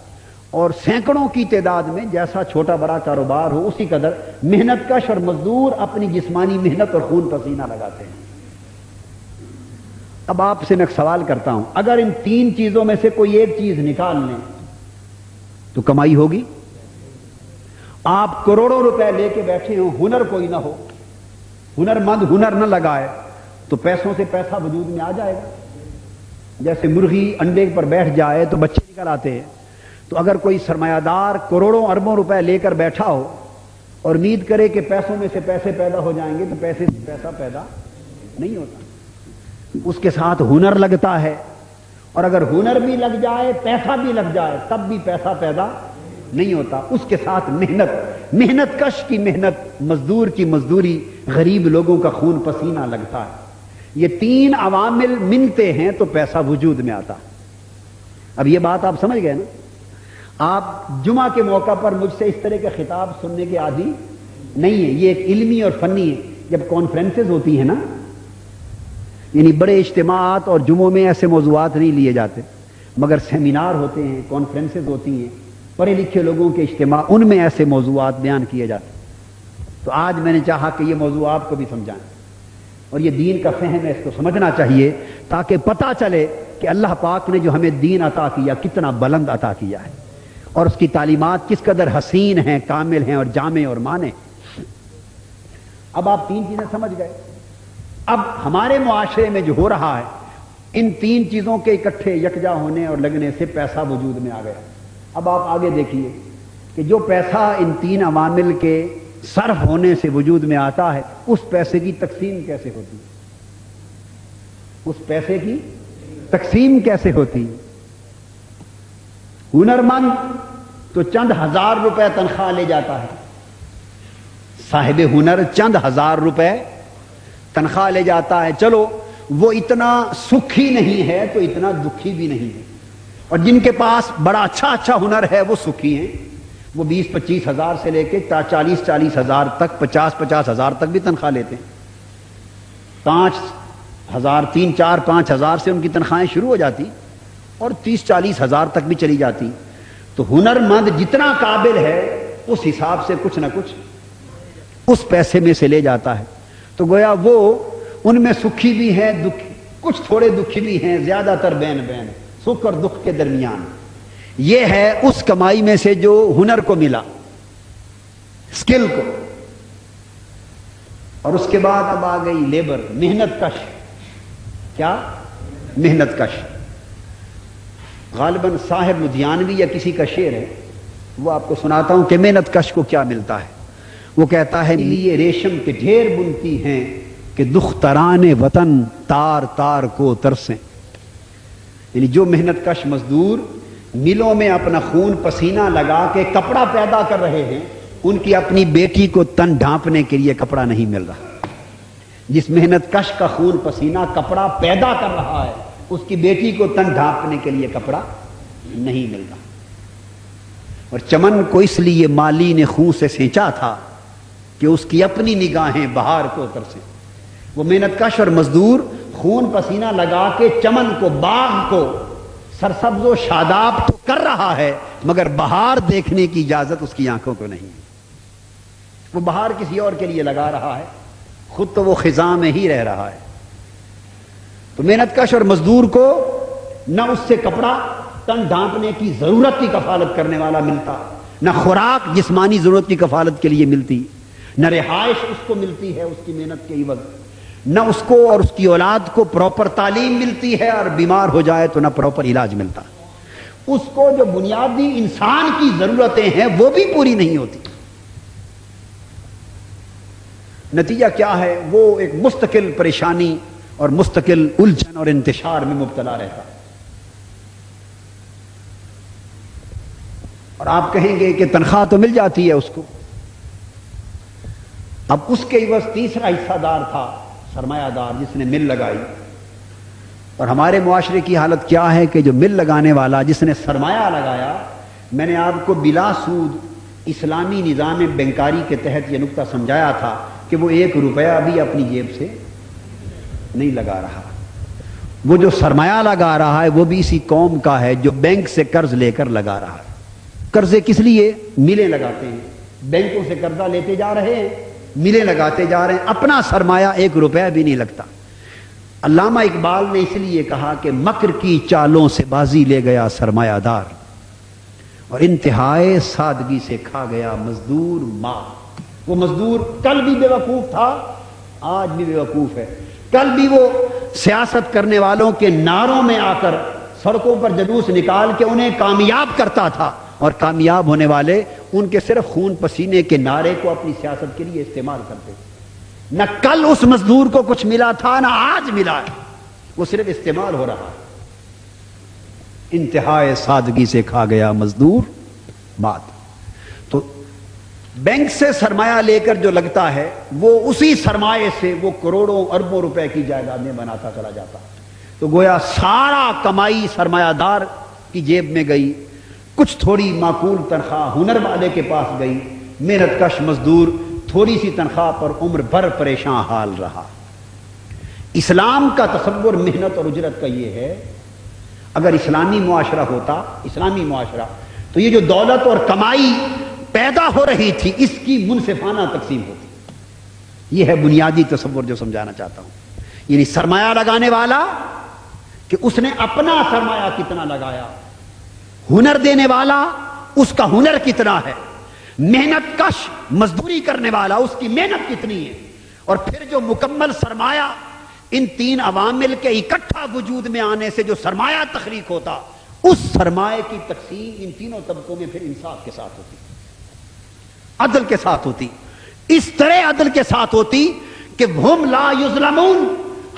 اور سینکڑوں کی تعداد میں جیسا چھوٹا بڑا کاروبار ہو اسی قدر محنت کش اور مزدور اپنی جسمانی محنت اور خون پسینہ لگاتے ہیں۔ اب آپ سے میں ایک سوال کرتا ہوں، اگر ان 3 چیزوں میں سے کوئی ایک چیز نکال لیں تو کمائی ہوگی؟ آپ کروڑوں روپے لے کے بیٹھے ہوں، ہنر کوئی نہ ہو، ہنر مند ہنر نہ لگائے تو پیسوں سے پیسہ وجود میں آ جائے گا۔ جیسے مرغی انڈے پر بیٹھ جائے تو بچے نکل آتے ہیں، تو اگر کوئی سرمایہ دار کروڑوں اربوں روپے لے کر بیٹھا ہو اور امید کرے کہ پیسوں میں سے پیسے پیدا ہو جائیں گے تو پیسے سے پیسہ پیدا نہیں ہوتا، اس کے ساتھ ہنر لگتا ہے، اور اگر ہنر بھی لگ جائے پیسہ بھی لگ جائے تب بھی پیسہ پیدا نہیں ہوتا، اس کے ساتھ محنت کش کی محنت، مزدور کی مزدوری، غریب لوگوں کا خون پسینہ لگتا ہے۔ یہ 3 عوامل ملتے ہیں تو پیسہ وجود میں آتا۔ اب یہ بات آپ سمجھ گئے نا؟ آپ جمعہ کے موقع پر مجھ سے اس طرح کے خطاب سننے کے عادی نہیں ہیں، یہ ایک علمی اور فنی ہے۔ جب کانفرنسز ہوتی ہیں نا، یعنی بڑے اجتماعات اور جمعوں میں ایسے موضوعات نہیں لیے جاتے، مگر سیمینار ہوتے ہیں، کانفرنسز ہوتی ہیں، پڑھے لکھے لوگوں کے اجتماع، ان میں ایسے موضوعات بیان کیے جاتے ہیں۔ تو آج میں نے چاہا کہ یہ موضوع آپ کو بھی سمجھائیں، اور یہ دین کا فہم ہے، اس کو سمجھنا چاہیے تاکہ پتہ چلے کہ اللہ پاک نے جو ہمیں دین عطا کیا کتنا بلند عطا کیا ہے، اور اس کی تعلیمات کس قدر حسین ہیں، کامل ہیں اور جامع اور مانے۔ اب آپ 3 چیزیں سمجھ گئے۔ اب ہمارے معاشرے میں جو ہو رہا ہے، ان 3 چیزوں کے اکٹھے یکجا ہونے اور لگنے سے پیسہ وجود میں آ گیا۔ اب آپ آگے دیکھیے کہ جو پیسہ ان 3 عوامل کے صرف ہونے سے وجود میں آتا ہے، اس پیسے کی تقسیم کیسے ہوتی ہے؟ اس پیسے کی تقسیم کیسے ہوتی ہے؟ ہنرمند تو چند ہزار روپے تنخواہ لے جاتا ہے، صاحب ہنر چند ہزار روپے تنخواہ لے جاتا ہے، چلو وہ اتنا سکھی نہیں ہے تو اتنا دکھی بھی نہیں ہے، اور جن کے پاس بڑا اچھا ہنر ہے وہ سکھی ہیں، وہ 20-25 ہزار سے لے کے 40-40 ہزار تک، 50-50 ہزار تک بھی تنخواہ لیتے ہیں۔ 5 ہزار 3-4-5 ہزار سے ان کی تنخواہیں شروع ہو جاتی اور 30-40 ہزار تک بھی چلی جاتی۔ تو ہنر مند جتنا قابل ہے اس حساب سے کچھ نہ کچھ اس پیسے میں سے لے جاتا ہے۔ تو گویا وہ ان میں سکھی بھی ہیں، کچھ تھوڑے دکھی بھی ہیں، زیادہ تر بین سکھ اور دکھ کے درمیان۔ یہ ہے اس کمائی میں سے جو ہنر کو ملا۔ اسکل کو. اور اس کے بعد اب آ گئی لیبر، محنت کش. کیا؟ محنت کش. غالباً صاحب لدھیانوی یا کسی کا شعر ہے، وہ آپ کو سناتا ہوں کہ محنت کش کو کیا ملتا ہے. وہ کہتا ہے لیے ریشم کے ڈھیر بنتی ہیں کہ دختران وطن تار تار کو ترسیں. یعنی جو محنت کش مزدور ملوں میں اپنا خون پسینہ لگا کے کپڑا پیدا کر رہے ہیں، ان کی اپنی بیٹی کو تن ڈھانپنے کے لیے کپڑا نہیں مل رہا. جس محنت کش کا خون پسینہ کپڑا پیدا کر رہا ہے، اس کی بیٹی کو تن ڈھانپنے کے لیے کپڑا نہیں مل رہا. اور چمن کو اس لیے مالی نے خون سے سینچا تھا کہ اس کی اپنی نگاہیں بہار کو ترسیں. وہ محنت کش اور مزدور خون پسینہ لگا کے چمن کو، باغ کو سرسبز و شاداب تو کر رہا ہے، مگر بہار دیکھنے کی اجازت اس کی آنکھوں کو نہیں. وہ بہار کسی اور کے لیے لگا رہا ہے، خود تو وہ خزاں میں ہی رہ رہا ہے. تو محنت کش اور مزدور کو نہ اس سے کپڑا تن ڈھانپنے کی ضرورت کی کفالت کرنے والا ملتا، نہ خوراک جسمانی ضرورت کی کفالت کے لیے ملتی، نہ رہائش اس کو ملتی ہے اس کی محنت کے عوض، نہ اس کو اور اس کی اولاد کو پراپر تعلیم ملتی ہے، اور بیمار ہو جائے تو نہ پراپر علاج ملتا. اس کو جو بنیادی انسان کی ضرورتیں ہیں وہ بھی پوری نہیں ہوتی. نتیجہ کیا ہے؟ وہ ایک مستقل پریشانی اور مستقل الجھن اور انتشار میں مبتلا رہتا. اور آپ کہیں گے کہ تنخواہ تو مل جاتی ہے اس کو. اب اس کے عوض تیسرا حصہ دار تھا سرمایہ دار، جس نے مل لگائی. اور ہمارے معاشرے کی حالت کیا ہے کہ جو مل لگانے والا، جس نے سرمایہ لگایا، میں نے آپ کو بلا سود اسلامی نظام بینکاری کے تحت یہ نقطہ سمجھایا تھا کہ وہ 1 روپیہ بھی اپنی جیب سے نہیں لگا رہا. وہ جو سرمایہ لگا رہا ہے وہ بھی اسی قوم کا ہے جو بینک سے قرض لے کر لگا رہا ہے. قرضے کس لیے؟ ملیں لگاتے ہیں، بینکوں سے قرضہ لیتے جا رہے ہیں، ملیں لگاتے جا رہے ہیں، اپنا سرمایہ 1 روپیہ بھی نہیں لگتا. علامہ اقبال نے اس لیے کہا کہ مکر کی چالوں سے بازی لے گیا سرمایہ دار، اور انتہائے سادگی سے کھا گیا مزدور ماں. وہ مزدور کل بھی بے وقوف تھا، آج بھی بے وقوف ہے. کل بھی وہ سیاست کرنے والوں کے نعروں میں آ کر سڑکوں پر جلوس نکال کے انہیں کامیاب کرتا تھا، اور کامیاب ہونے والے ان کے صرف خون پسینے کے نعرے کو اپنی سیاست کے لیے استعمال کرتے. نہ کل اس مزدور کو کچھ ملا تھا، نہ آج ملا ہے، وہ صرف استعمال ہو رہا ہے. انتہائے سادگی سے کھا گیا مزدور بات. تو بینک سے سرمایہ لے کر جو لگتا ہے، وہ اسی سرمایے سے وہ کروڑوں اربوں روپے کی جائیدادیں بناتا چلا جاتا. تو گویا سارا کمائی سرمایہ دار کی جیب میں گئی، کچھ تھوڑی معقول تنخواہ ہنر والے کے پاس گئی، محنت کش مزدور تھوڑی سی تنخواہ پر عمر بھر پریشان حال رہا. اسلام کا تصور محنت اور اجرت کا یہ ہے، اگر اسلامی معاشرہ ہوتا، اسلامی معاشرہ، تو یہ جو دولت اور کمائی پیدا ہو رہی تھی اس کی منصفانہ تقسیم ہوتی. یہ ہے بنیادی تصور جو سمجھانا چاہتا ہوں. یعنی سرمایہ لگانے والا کہ اس نے اپنا سرمایہ کتنا لگایا، ہنر دینے والا اس کا ہنر کتنا ہے، محنت کش مزدوری کرنے والا اس کی محنت کتنی ہے، اور پھر جو مکمل سرمایہ، ان 3 عوامل کے اکٹھا وجود میں آنے سے جو سرمایہ تخلیق ہوتا، اس سرمایہ کی تقسیم ان تینوں طبقوں میں پھر انصاف کے ساتھ ہوتی، عدل کے ساتھ ہوتی. اس طرح عدل کے ساتھ ہوتی کہ ہم لا یظلمون،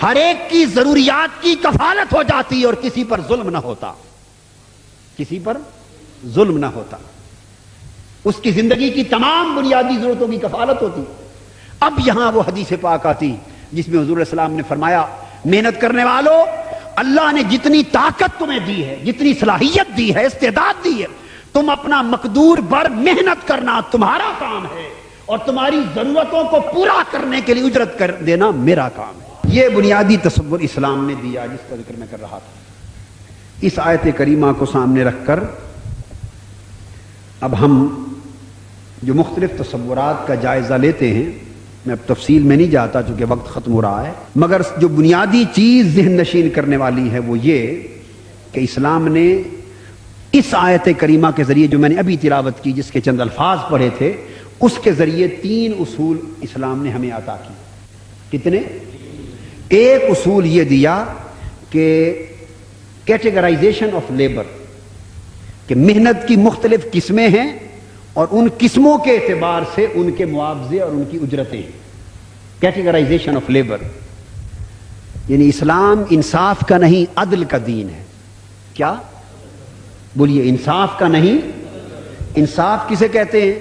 ہر ایک کی ضروریات کی کفالت ہو جاتی اور کسی پر ظلم نہ ہوتا، کسی پر ظلم نہ ہوتا. اس کی زندگی کی تمام بنیادی ضرورتوں کی کفالت ہوتی. اب یہاں وہ حدیث پاک آتی جس میں حضور السلام نے فرمایا، محنت کرنے والوں، اللہ نے جتنی طاقت تمہیں دی ہے، جتنی صلاحیت دی ہے، استعداد دی ہے، تم اپنا مقدور بر محنت کرنا تمہارا کام ہے، اور تمہاری ضرورتوں کو پورا کرنے کے لیے اجرت کر دینا میرا کام ہے. یہ بنیادی تصور اسلام نے دیا جس کا ذکر میں کر رہا تھا. اس آیت کریمہ کو سامنے رکھ کر اب ہم جو مختلف تصورات کا جائزہ لیتے ہیں، میں اب تفصیل میں نہیں جاتا چونکہ وقت ختم ہو رہا ہے، مگر جو بنیادی چیز ذہن نشین کرنے والی ہے وہ یہ کہ اسلام نے اس آیت کریمہ کے ذریعے جو میں نے ابھی تلاوت کی، جس کے چند الفاظ پڑھے تھے، اس کے ذریعے 3 اصول اسلام نے ہمیں عطا کیے۔ کتنے؟ ایک اصول یہ دیا کہ کیٹیگرائزیشن آف لیبر، کہ محنت کی مختلف قسمیں ہیں اور ان قسموں کے اعتبار سے ان کے معاوضے اور ان کی اجرتیں ہیں۔ کیٹیگرائزیشن آف لیبر، یعنی اسلام انصاف کا نہیں عدل کا دین ہے۔ کیا بولیے؟ انصاف کا نہیں، انصاف کسے کہتے ہیں؟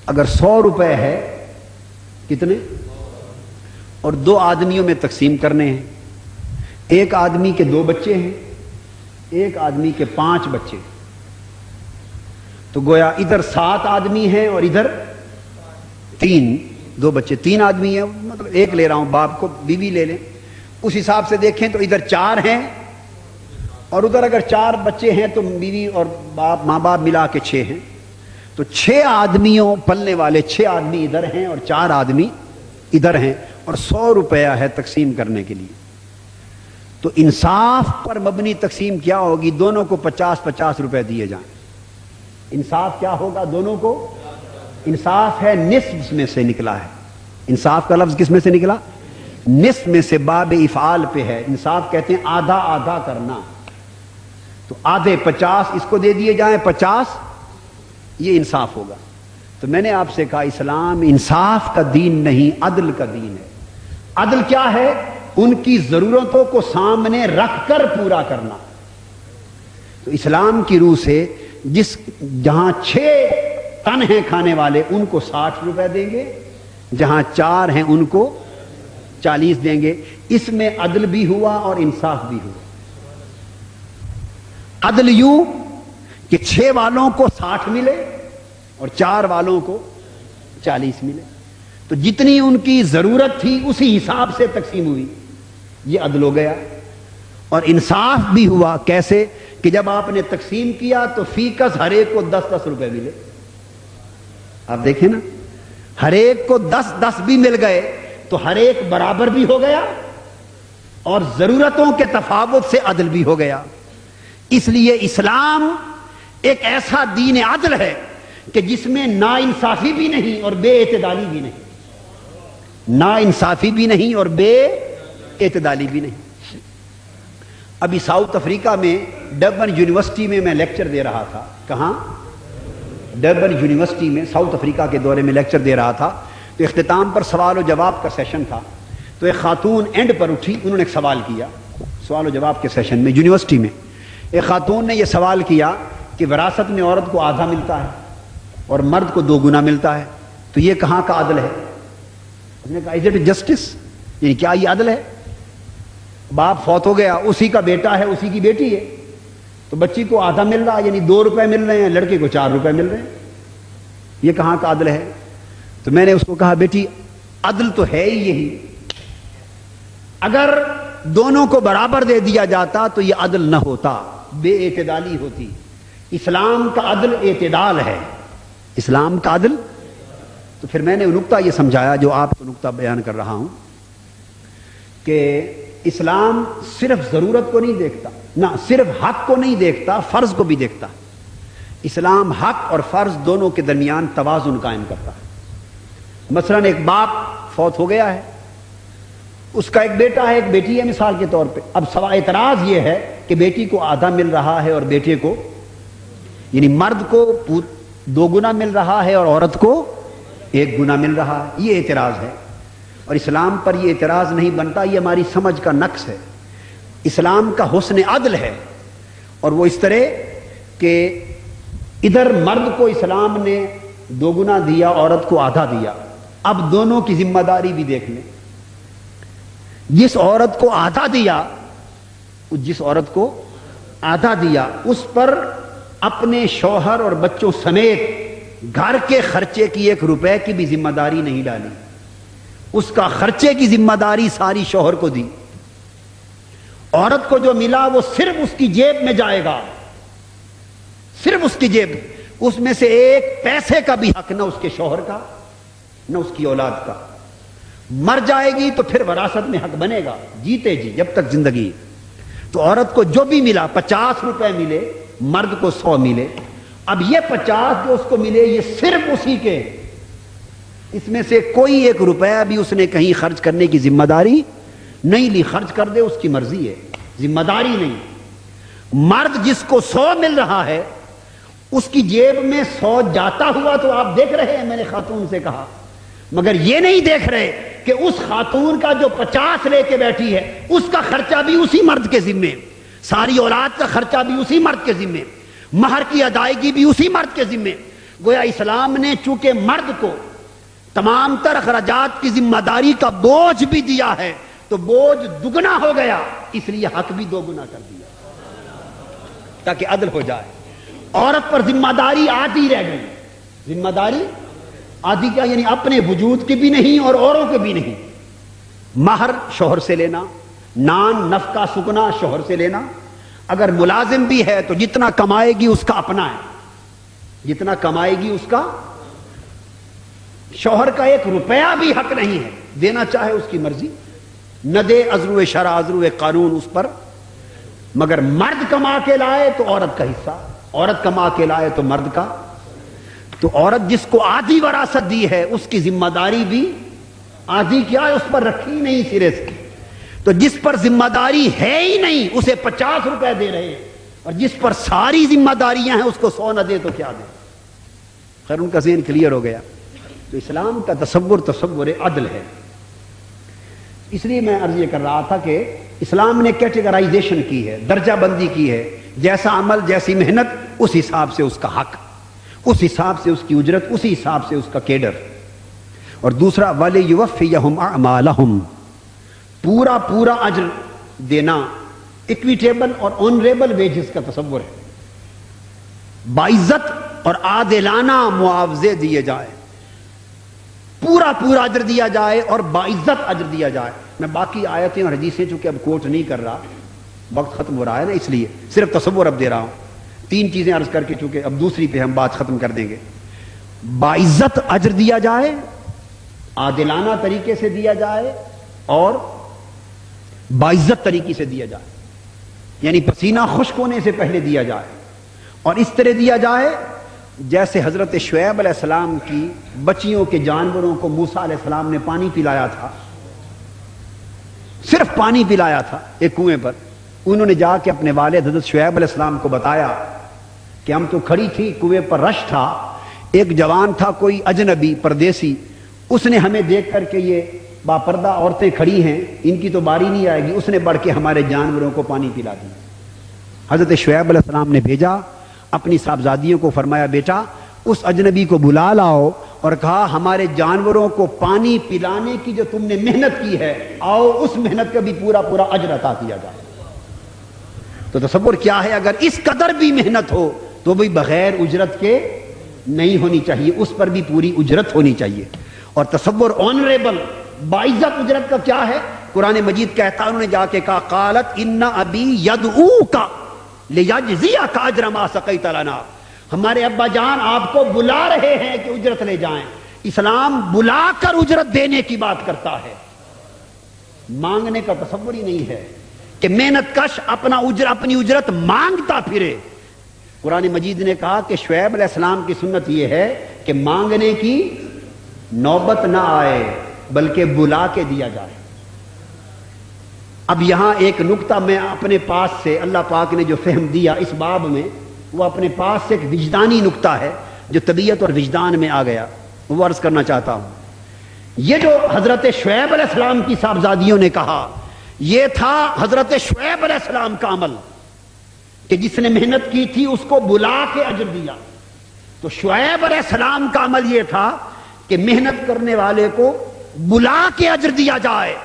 اگر 100 روپے ہے، کتنے؟ اور 2 آدمیوں میں تقسیم کرنے ہیں، ایک آدمی کے 2 بچے ہیں، ایک آدمی کے 5 بچے، تو گویا ادھر 7 آدمی ہیں اور ادھر 3، 2 بچے 3 آدمی ہیں، مطلب ایک لے رہا ہوں، باپ کو بیوی لے لیں، اس حساب سے دیکھیں تو ادھر 4 ہیں اور ادھر اگر 4 بچے ہیں تو بیوی اور باپ، ماں باپ ملا کے 6 ہیں، تو 6 آدمیوں پلنے والے 6 آدمی ادھر ہیں اور 4 آدمی ادھر ہیں، اور 100 روپیہ ہے تقسیم کرنے کے لیے۔ تو انصاف پر مبنی تقسیم کیا ہوگی؟ دونوں کو 50-50 روپے دیے جائیں۔ انصاف کیا ہوگا؟ دونوں کو، انصاف ہے نصف میں سے نکلا ہے۔ انصاف کا لفظ کس میں سے نکلا؟ نصف میں سے، باب افعال پہ ہے۔ انصاف کہتے ہیں آدھا آدھا کرنا، تو آدھے 50 اس کو دے دیے جائیں، 50 یہ انصاف ہوگا۔ تو میں نے آپ سے کہا اسلام انصاف کا دین نہیں، عدل کا دین ہے۔ عدل کیا ہے؟ ان کی ضرورتوں کو سامنے رکھ کر پورا کرنا۔ تو اسلام کی روح سے جہاں 6 تن ہیں کھانے والے ان کو 60 روپے دیں گے، جہاں 4 ہیں ان کو 40 دیں گے۔ اس میں عدل بھی ہوا اور انصاف بھی ہوا۔ عدل یوں کہ 6 والوں کو 60 ملے اور 4 والوں کو 40 ملے، تو جتنی ان کی ضرورت تھی اسی حساب سے تقسیم ہوئی، یہ عدل ہو گیا۔ اور انصاف بھی ہوا، کیسے؟ کہ جب آپ نے تقسیم کیا تو فی کس ہر ایک کو 10-10 روپے ملے۔ آپ دیکھیں نا، ہر ایک کو 10-10 بھی مل گئے تو ہر ایک برابر بھی ہو گیا اور ضرورتوں کے تفاوت سے عدل بھی ہو گیا۔ اس لیے اسلام ایک ایسا دین عدل ہے کہ جس میں نا انصافی بھی نہیں اور بے اعتدالی بھی نہیں، نا انصافی بھی نہیں اور بے اعتدالی بھی نہیں۔ ابھی ساؤتھ افریقہ میں ڈربن یونیورسٹی میں لیکچر دے رہا تھا۔ کہاں؟ ڈربن یونیورسٹی میں، ساؤتھ افریقہ کے دورے میں لیکچر دے رہا تھا، تو اختتام پر سوال و جواب کا سیشن تھا، تو ایک خاتون اینڈ پر اٹھی، انہوں نے ایک سوال کیا سوال و جواب کے سیشن میں یونیورسٹی میں۔ ایک خاتون نے یہ سوال کیا کہ وراثت میں عورت کو آدھا ملتا ہے اور مرد کو 2 گنا ملتا ہے، تو یہ کہاں کا عدل ہے؟ اس نے کہا از اٹ جسٹس، یعنی کیا یہ عدل ہے؟ باپ فوت ہو گیا، اسی کا بیٹا ہے، اسی کی بیٹی ہے، تو بچی کو آدھا مل رہا، یعنی 2 روپے مل رہے ہیں، لڑکے کو 4 روپے مل رہے ہیں، یہ کہاں کا عدل ہے؟ تو میں نے اس کو کہا بیٹی عدل تو ہے ہی یہی، اگر دونوں کو برابر دے دیا جاتا تو یہ عدل نہ ہوتا، بے اعتدالی ہوتی۔ اسلام کا عدل اعتدال ہے، اسلام کا عدل۔ تو پھر میں نے نقطہ یہ سمجھایا جو آپ کو نقطہ بیان کر رہا ہوں کہ اسلام صرف ضرورت کو نہیں دیکھتا، نہ صرف حق کو نہیں دیکھتا، فرض کو بھی دیکھتا۔ اسلام حق اور فرض دونوں کے درمیان توازن قائم کرتا ہے۔ مثلا ایک باپ فوت ہو گیا ہے، اس کا ایک بیٹا ہے، ایک بیٹی ہے مثال کے طور پہ، اب اعتراض یہ ہے کہ بیٹی کو آدھا مل رہا ہے اور بیٹے کو، یعنی مرد کو 2 گنا مل رہا ہے اور عورت کو 1 گنا مل رہا ہے، یہ اعتراض ہے۔ اور اسلام پر یہ اعتراض نہیں بنتا، یہ ہماری سمجھ کا نقص ہے۔ اسلام کا حسن عدل ہے، اور وہ اس طرح کہ ادھر مرد کو اسلام نے 2 گنا دیا، عورت کو آدھا دیا۔ اب دونوں کی ذمہ داری بھی دیکھ لیں۔ جس عورت کو آدھا دیا، اس پر اپنے شوہر اور بچوں سمیت گھر کے خرچے کی 1 روپے کی بھی ذمہ داری نہیں ڈالی، اس کا خرچے کی ذمہ داری ساری شوہر کو دی۔ عورت کو جو ملا وہ صرف اس کی جیب میں جائے گا، صرف اس کی جیب، اس میں سے 1 پیسے کا بھی حق نہ اس کے شوہر کا نہ اس کی اولاد کا۔ مر جائے گی تو پھر وراثت میں حق بنے گا، جیتے جی جب تک زندگی۔ تو عورت کو جو بھی ملا، 50 روپے ملے، مرد کو 100 ملے، اب یہ 50 جو اس کو ملے یہ صرف اسی کے، اس میں سے کوئی ایک روپیہ بھی اس نے کہیں خرچ کرنے کی ذمہ داری نہیں لی، خرچ کر دے اس کی مرضی ہے، ذمہ داری نہیں۔ مرد جس کو 100 مل رہا ہے اس کی جیب میں 100 جاتا ہوا تو آپ دیکھ رہے ہیں، میں نے خاتون سے کہا، مگر یہ نہیں دیکھ رہے کہ اس خاتون کا جو 50 لے کے بیٹھی ہے اس کا خرچہ بھی اسی مرد کے ذمے، ساری اولاد کا خرچہ بھی اسی مرد کے ذمے، مہر کی ادائیگی بھی اسی مرد کے ذمے۔ گویا اسلام نے چونکہ مرد کو تمام تر اخراجات کی ذمہ داری کا بوجھ بھی دیا ہے تو بوجھ دگنا ہو گیا، اس لیے حق بھی دو گنا کر دیا تاکہ عدل ہو جائے۔ عورت پر ذمہ داری آدھی رہ گئی، ذمہ داری آدھی کیا یعنی اپنے وجود کی بھی نہیں اور اوروں کے بھی نہیں، مہر شوہر سے لینا، نان نفقہ سکنا شوہر سے لینا، اگر ملازم بھی ہے تو جتنا کمائے گی اس کا اپنا ہے، جتنا کمائے گی اس کا، شوہر کا 1 روپیہ بھی حق نہیں ہے، دینا چاہے اس کی مرضی، نہ دے عذرو شرع عذرو قانون اس پر، مگر مرد کما کے لائے تو عورت کا حصہ، عورت کما کے لائے تو مرد کا، تو عورت جس کو آدھی وراثت دی ہے اس کی ذمہ داری بھی آدھی کیا ہے، اس پر رکھی نہیں سرے سے، تو جس پر ذمہ داری ہے ہی نہیں اسے 50 روپے دے رہے ہیں، اور جس پر ساری ذمہ داریاں ہیں اس کو 100 نہ دے تو کیا دے۔ خیر ان کا ذہن کلیئر ہو گیا۔ تو اسلام کا تصور عدل ہے۔ اس لیے میں عرض یہ کر رہا تھا کہ اسلام نے کیٹیگرائزیشن کی ہے، درجہ بندی کی ہے، جیسا عمل جیسی محنت اس حساب سے اس کا حق، اس حساب سے اس کی اجرت، اسی حساب سے اس کا کیڈر۔ اور دوسرا وَلِيُوَفِّيَهُمْ أَعْمَالَهُمْ، پورا پورا اجر دینا، اکویٹیبل اور آنریبل ویجز کا تصور ہے، باعزت اور عادلانہ معاوضے دیے جائے، پورا پورا اجر دیا جائے اور باعزت اجر دیا جائے۔ میں باقی آیتیں اور حدیثیں چونکہ اب کوٹ نہیں کر رہا، وقت ختم ہو رہا ہے نا، اس لیے صرف تصور اب دے رہا ہوں۔ 3 چیزیں عرض کر کے چونکہ اب دوسری پہ ہم بات ختم کر دیں گے۔ باعزت اجر دیا جائے، عادلانہ طریقے سے دیا جائے اور باعزت طریقے سے دیا جائے، یعنی پسینہ خشک ہونے سے پہلے دیا جائے، اور اس طرح دیا جائے جیسے حضرت شعیب علیہ السلام کی بچیوں کے جانوروں کو موسیٰ علیہ السلام نے پانی پلایا تھا، صرف پانی پلایا تھا ایک کنویں پر۔ انہوں نے جا کے اپنے والد حضرت شعیب علیہ السلام کو بتایا کہ ہم تو کھڑی تھی، کنویں پر رش تھا، ایک جوان تھا کوئی اجنبی پردیسی، اس نے ہمیں دیکھ کر کے یہ باپردہ عورتیں کھڑی ہیں، ان کی تو باری نہیں آئے گی، اس نے بڑھ کے ہمارے جانوروں کو پانی پلا دیا۔ حضرت شعیب علیہ السلام نے بھیجا اپنی صاحبزادیوں کو، فرمایا بیٹا اس اجنبی کو بلا لاؤ، اور کہا ہمارے جانوروں کو پانی پلانے کی جو تم نے محنت کی ہے، آؤ اس محنت کا بھی پورا پورا اجر عطا کیا جائے۔ تو تصور کیا ہے، اگر اس قدر بھی محنت ہو تو بھی بغیر اجرت کے نہیں ہونی چاہیے، اس پر بھی پوری اجرت ہونی چاہیے۔ اور تصور آنریبل باعزت اجرت کا کیا ہے؟ قرآن مجید کہتا ہے، انہوں نے جا کے کہا قالت ان ابی یدعوک لیجزیک اجر ما سقیت لنا، ہمارے ابا جان آپ کو بلا رہے ہیں کہ اجرت لے جائیں۔ اسلام بلا کر اجرت دینے کی بات کرتا ہے، مانگنے کا تصور ہی نہیں ہے کہ محنت کش اپنی اجرت مانگتا پھرے۔ قرآن مجید نے کہا کہ شعیب علیہ السلام کی سنت یہ ہے کہ مانگنے کی نوبت نہ آئے بلکہ بلا کے دیا جائے۔ اب یہاں ایک نقطہ میں اپنے پاس سے، اللہ پاک نے جو فہم دیا اس باب میں، وہ اپنے پاس سے ایک وجدانی نقطہ ہے جو طبیعت اور وجدان میں آ گیا، وہ عرض کرنا چاہتا ہوں۔ یہ جو حضرت شعیب علیہ السلام کی صاحبزادیوں نے کہا، یہ تھا حضرت شعیب علیہ السلام کا عمل کہ جس نے محنت کی تھی اس کو بلا کے اجر دیا۔ تو شعیب علیہ السلام کا عمل یہ تھا کہ محنت کرنے والے کو بلا کے اجر دیا جائے،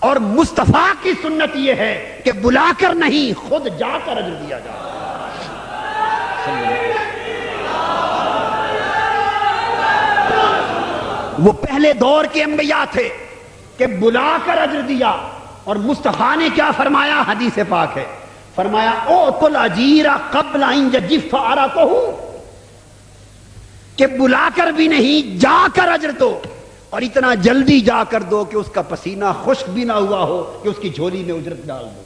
اور مصطفیٰ کی سنت یہ ہے کہ بلا کر نہیں، خود جا کر اجر دیا جائے۔ وہ پہلے دور کے انبیاء تھے کہ بلا کر اجر دیا، اور مصطفیٰ نے کیا فرمایا؟ حدیث پاک ہے، فرمایا اوت الاجیر قبل ان یجف عرقہ، کہ بلا کر بھی نہیں، جا کر اجر دو، اور اتنا جلدی جا کر دو کہ اس کا پسینہ خشک بھی نہ ہوا ہو کہ اس کی جھولی میں اجرت ڈال دو۔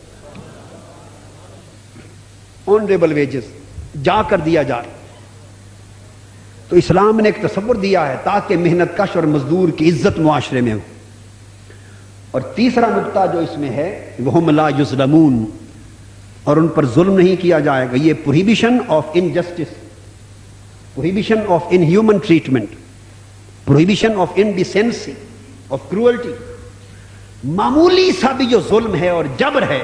آنریبل ویجز جا کر دیا جائے۔ تو اسلام نے ایک تصور دیا ہے تاکہ محنت کش اور مزدور کی عزت معاشرے میں ہو۔ اور تیسرا نقطہ جو اس میں ہے وہم لا یظلمون، اور ان پر ظلم نہیں کیا جائے گا۔ یہ prohibition of injustice, prohibition of inhuman treatment, prohibition of indecency, of cruelty. معمولی سا بھی جو ظلم ہے اور جبر ہے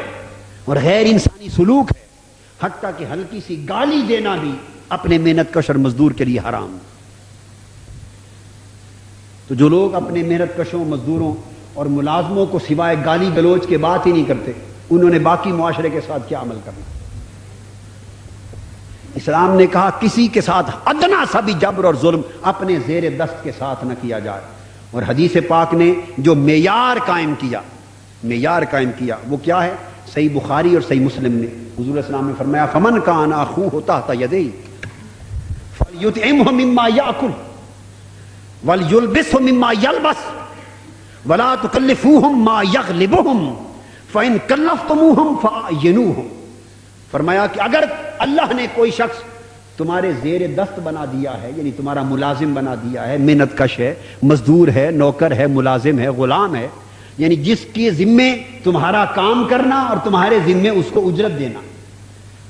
اور غیر انسانی سلوک ہے، حتیٰ کہ ہلکی سی گالی دینا بھی اپنے محنت کش اور مزدور کے لیے حرام۔ تو جو لوگ اپنے محنت کشوں، مزدوروں اور ملازموں کو سوائے گالی گلوچ کے بات ہی نہیں کرتے، انہوں نے باقی معاشرے کے ساتھ کیا عمل کرنا؟ اسلام نے کہا کسی کے ساتھ ادنا سا بھی جبر اور ظلم اپنے زیر دست کے ساتھ نہ کیا جائے۔ اور حدیث پاک نے جو معیار قائم کیا وہ کیا ہے؟ صحیح بخاری اور صحیح مسلم میں حضور صلی اللہ علیہ وسلم نے فرمایا فمن کان اخوہ تحت یدیہ فلیطعمہ مما یاکل ولیلبسہ مما یلبس ولا تکلفوہم ما یغلبہم فَإِن كَلَّفْتُمُوهُمْ فَأَعْيِنُوهُمْ۔ فرمایا کہ اگر اللہ نے کوئی شخص تمہارے زیر دست بنا دیا ہے، یعنی تمہارا ملازم بنا دیا ہے، محنت کش ہے، مزدور ہے، نوکر ہے، ملازم ہے، غلام ہے، یعنی جس کے ذمے تمہارا کام کرنا اور تمہارے ذمے اس کو اجرت دینا،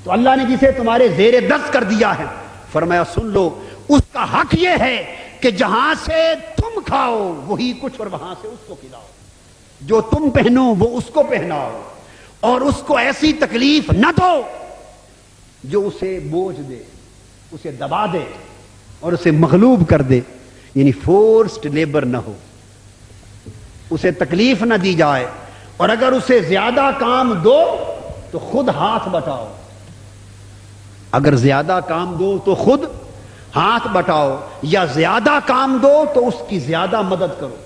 تو اللہ نے جسے تمہارے زیر دست کر دیا ہے، فرمایا سن لو اس کا حق یہ ہے کہ جہاں سے تم کھاؤ وہی کچھ اور وہاں سے اس کو کھلاؤ، جو تم پہنو وہ اس کو پہناؤ، اور اس کو ایسی تکلیف نہ دو جو اسے بوجھ دے، اسے دبا دے اور اسے مغلوب کر دے، یعنی فورسڈ لیبر نہ ہو، اسے تکلیف نہ دی جائے، اور اگر اسے زیادہ کام دو تو خود ہاتھ بٹاؤ، اگر زیادہ کام دو تو خود ہاتھ بٹاؤ، یا زیادہ کام دو تو اس کی زیادہ مدد کرو،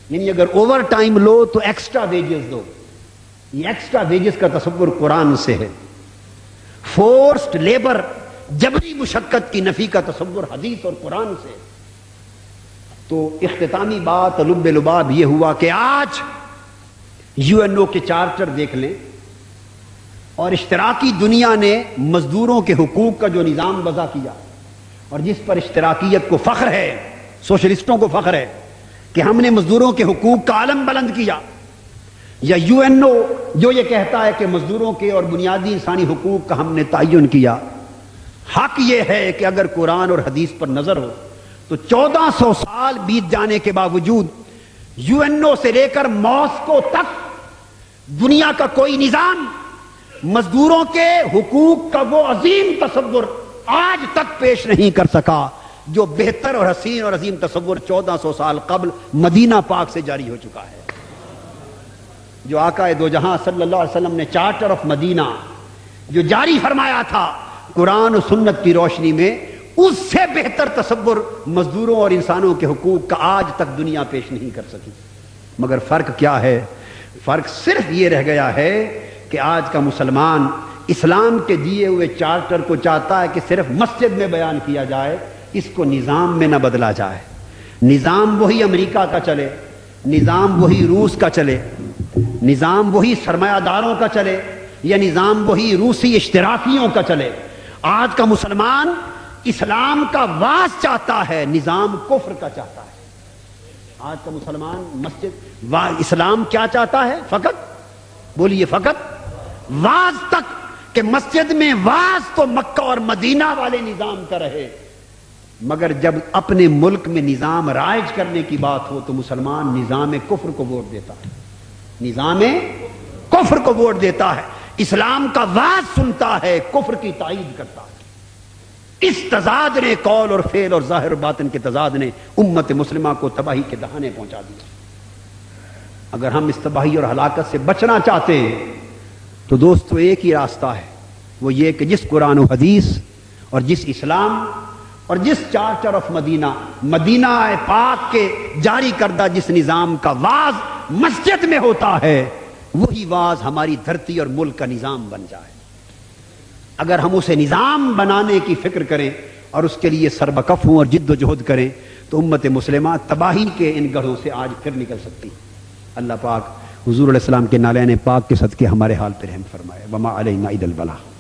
یعنی اگر اوور ٹائم لو تو ایکسٹرا ویجز دو۔ یہ ایکسٹرا ویجز کا تصور قرآن سے ہے، فورسڈ لیبر، جبری مشقت کی نفی کا تصور حدیث اور قرآن سے۔ تو اختتامی بات لب لباب یہ ہوا کہ آج UN کے چارٹر دیکھ لیں، اور اشتراکی دنیا نے مزدوروں کے حقوق کا جو نظام وضع کیا، اور جس پر اشتراکیت کو فخر ہے، سوشلسٹوں کو فخر ہے کہ ہم نے مزدوروں کے حقوق کا علم بلند کیا، یا UNO جو یہ کہتا ہے کہ مزدوروں کے اور بنیادی انسانی حقوق کا ہم نے تعین کیا۔ حق یہ ہے کہ اگر قرآن اور حدیث پر نظر ہو تو 1400 سال بیت جانے کے باوجود UNO سے لے کر ماسکو تک دنیا کا کوئی نظام مزدوروں کے حقوق کا وہ عظیم تصور آج تک پیش نہیں کر سکا جو بہتر اور حسین اور عظیم تصور 1400 سال قبل مدینہ پاک سے جاری ہو چکا ہے۔ جو آقا دو جہاں صلی اللہ علیہ وسلم نے چارٹر آف مدینہ جو جاری فرمایا تھا قرآن و سنت کی روشنی میں، اس سے بہتر تصور مزدوروں اور انسانوں کے حقوق کا آج تک دنیا پیش نہیں کر سکی۔ مگر فرق کیا ہے؟ فرق صرف یہ رہ گیا ہے کہ آج کا مسلمان اسلام کے دیے ہوئے چارٹر کو چاہتا ہے کہ صرف مسجد میں بیان کیا جائے، اس کو نظام میں نہ بدلا جائے۔ نظام وہی امریکہ کا چلے، نظام وہی روس کا چلے، نظام وہی سرمایہ داروں کا چلے، یا نظام وہی روسی اشتراکیوں کا چلے۔ آج کا مسلمان اسلام کا واس چاہتا ہے، نظام کفر کا چاہتا ہے۔ آج کا مسلمان مسجد اسلام کیا چاہتا ہے؟ فقط بولیے، فقط واز تک، کہ مسجد میں واز تو مکہ اور مدینہ والے نظام کا رہے، مگر جب اپنے ملک میں نظام رائج کرنے کی بات ہو تو مسلمان نظام کفر کو ووٹ دیتا ہے، نظام کفر کو ووٹ دیتا ہے، اسلام کا واز سنتا ہے، کفر کی تائید کرتا ہے۔ اس تضاد نے، قول اور فعل اور ظاہر و باطن کے تضاد نے امت مسلمہ کو تباہی کے دہانے پہنچا دیا۔ اگر ہم اس تباہی اور ہلاکت سے بچنا چاہتے ہیں تو دوستو ایک ہی راستہ ہے، وہ یہ کہ جس قرآن و حدیث اور جس اسلام اور جس چارٹر آف مدینہ، مدینہ پاک کے جاری کردہ جس نظام کا واز مسجد میں ہوتا ہے، وہی واز ہماری دھرتی اور ملک کا نظام بن جائے۔ اگر ہم اسے نظام بنانے کی فکر کریں اور اس کے لیے سربکف ہوں اور جد و جہد کریں تو امت مسلمہ تباہی کے ان گڑھوں سے آج پھر نکل سکتی۔ اللہ پاک حضور علیہ السلام کے نالین پاک کے صدقے ہمارے حال پر رحم فرمائے۔ وما علینا الا البلاغ۔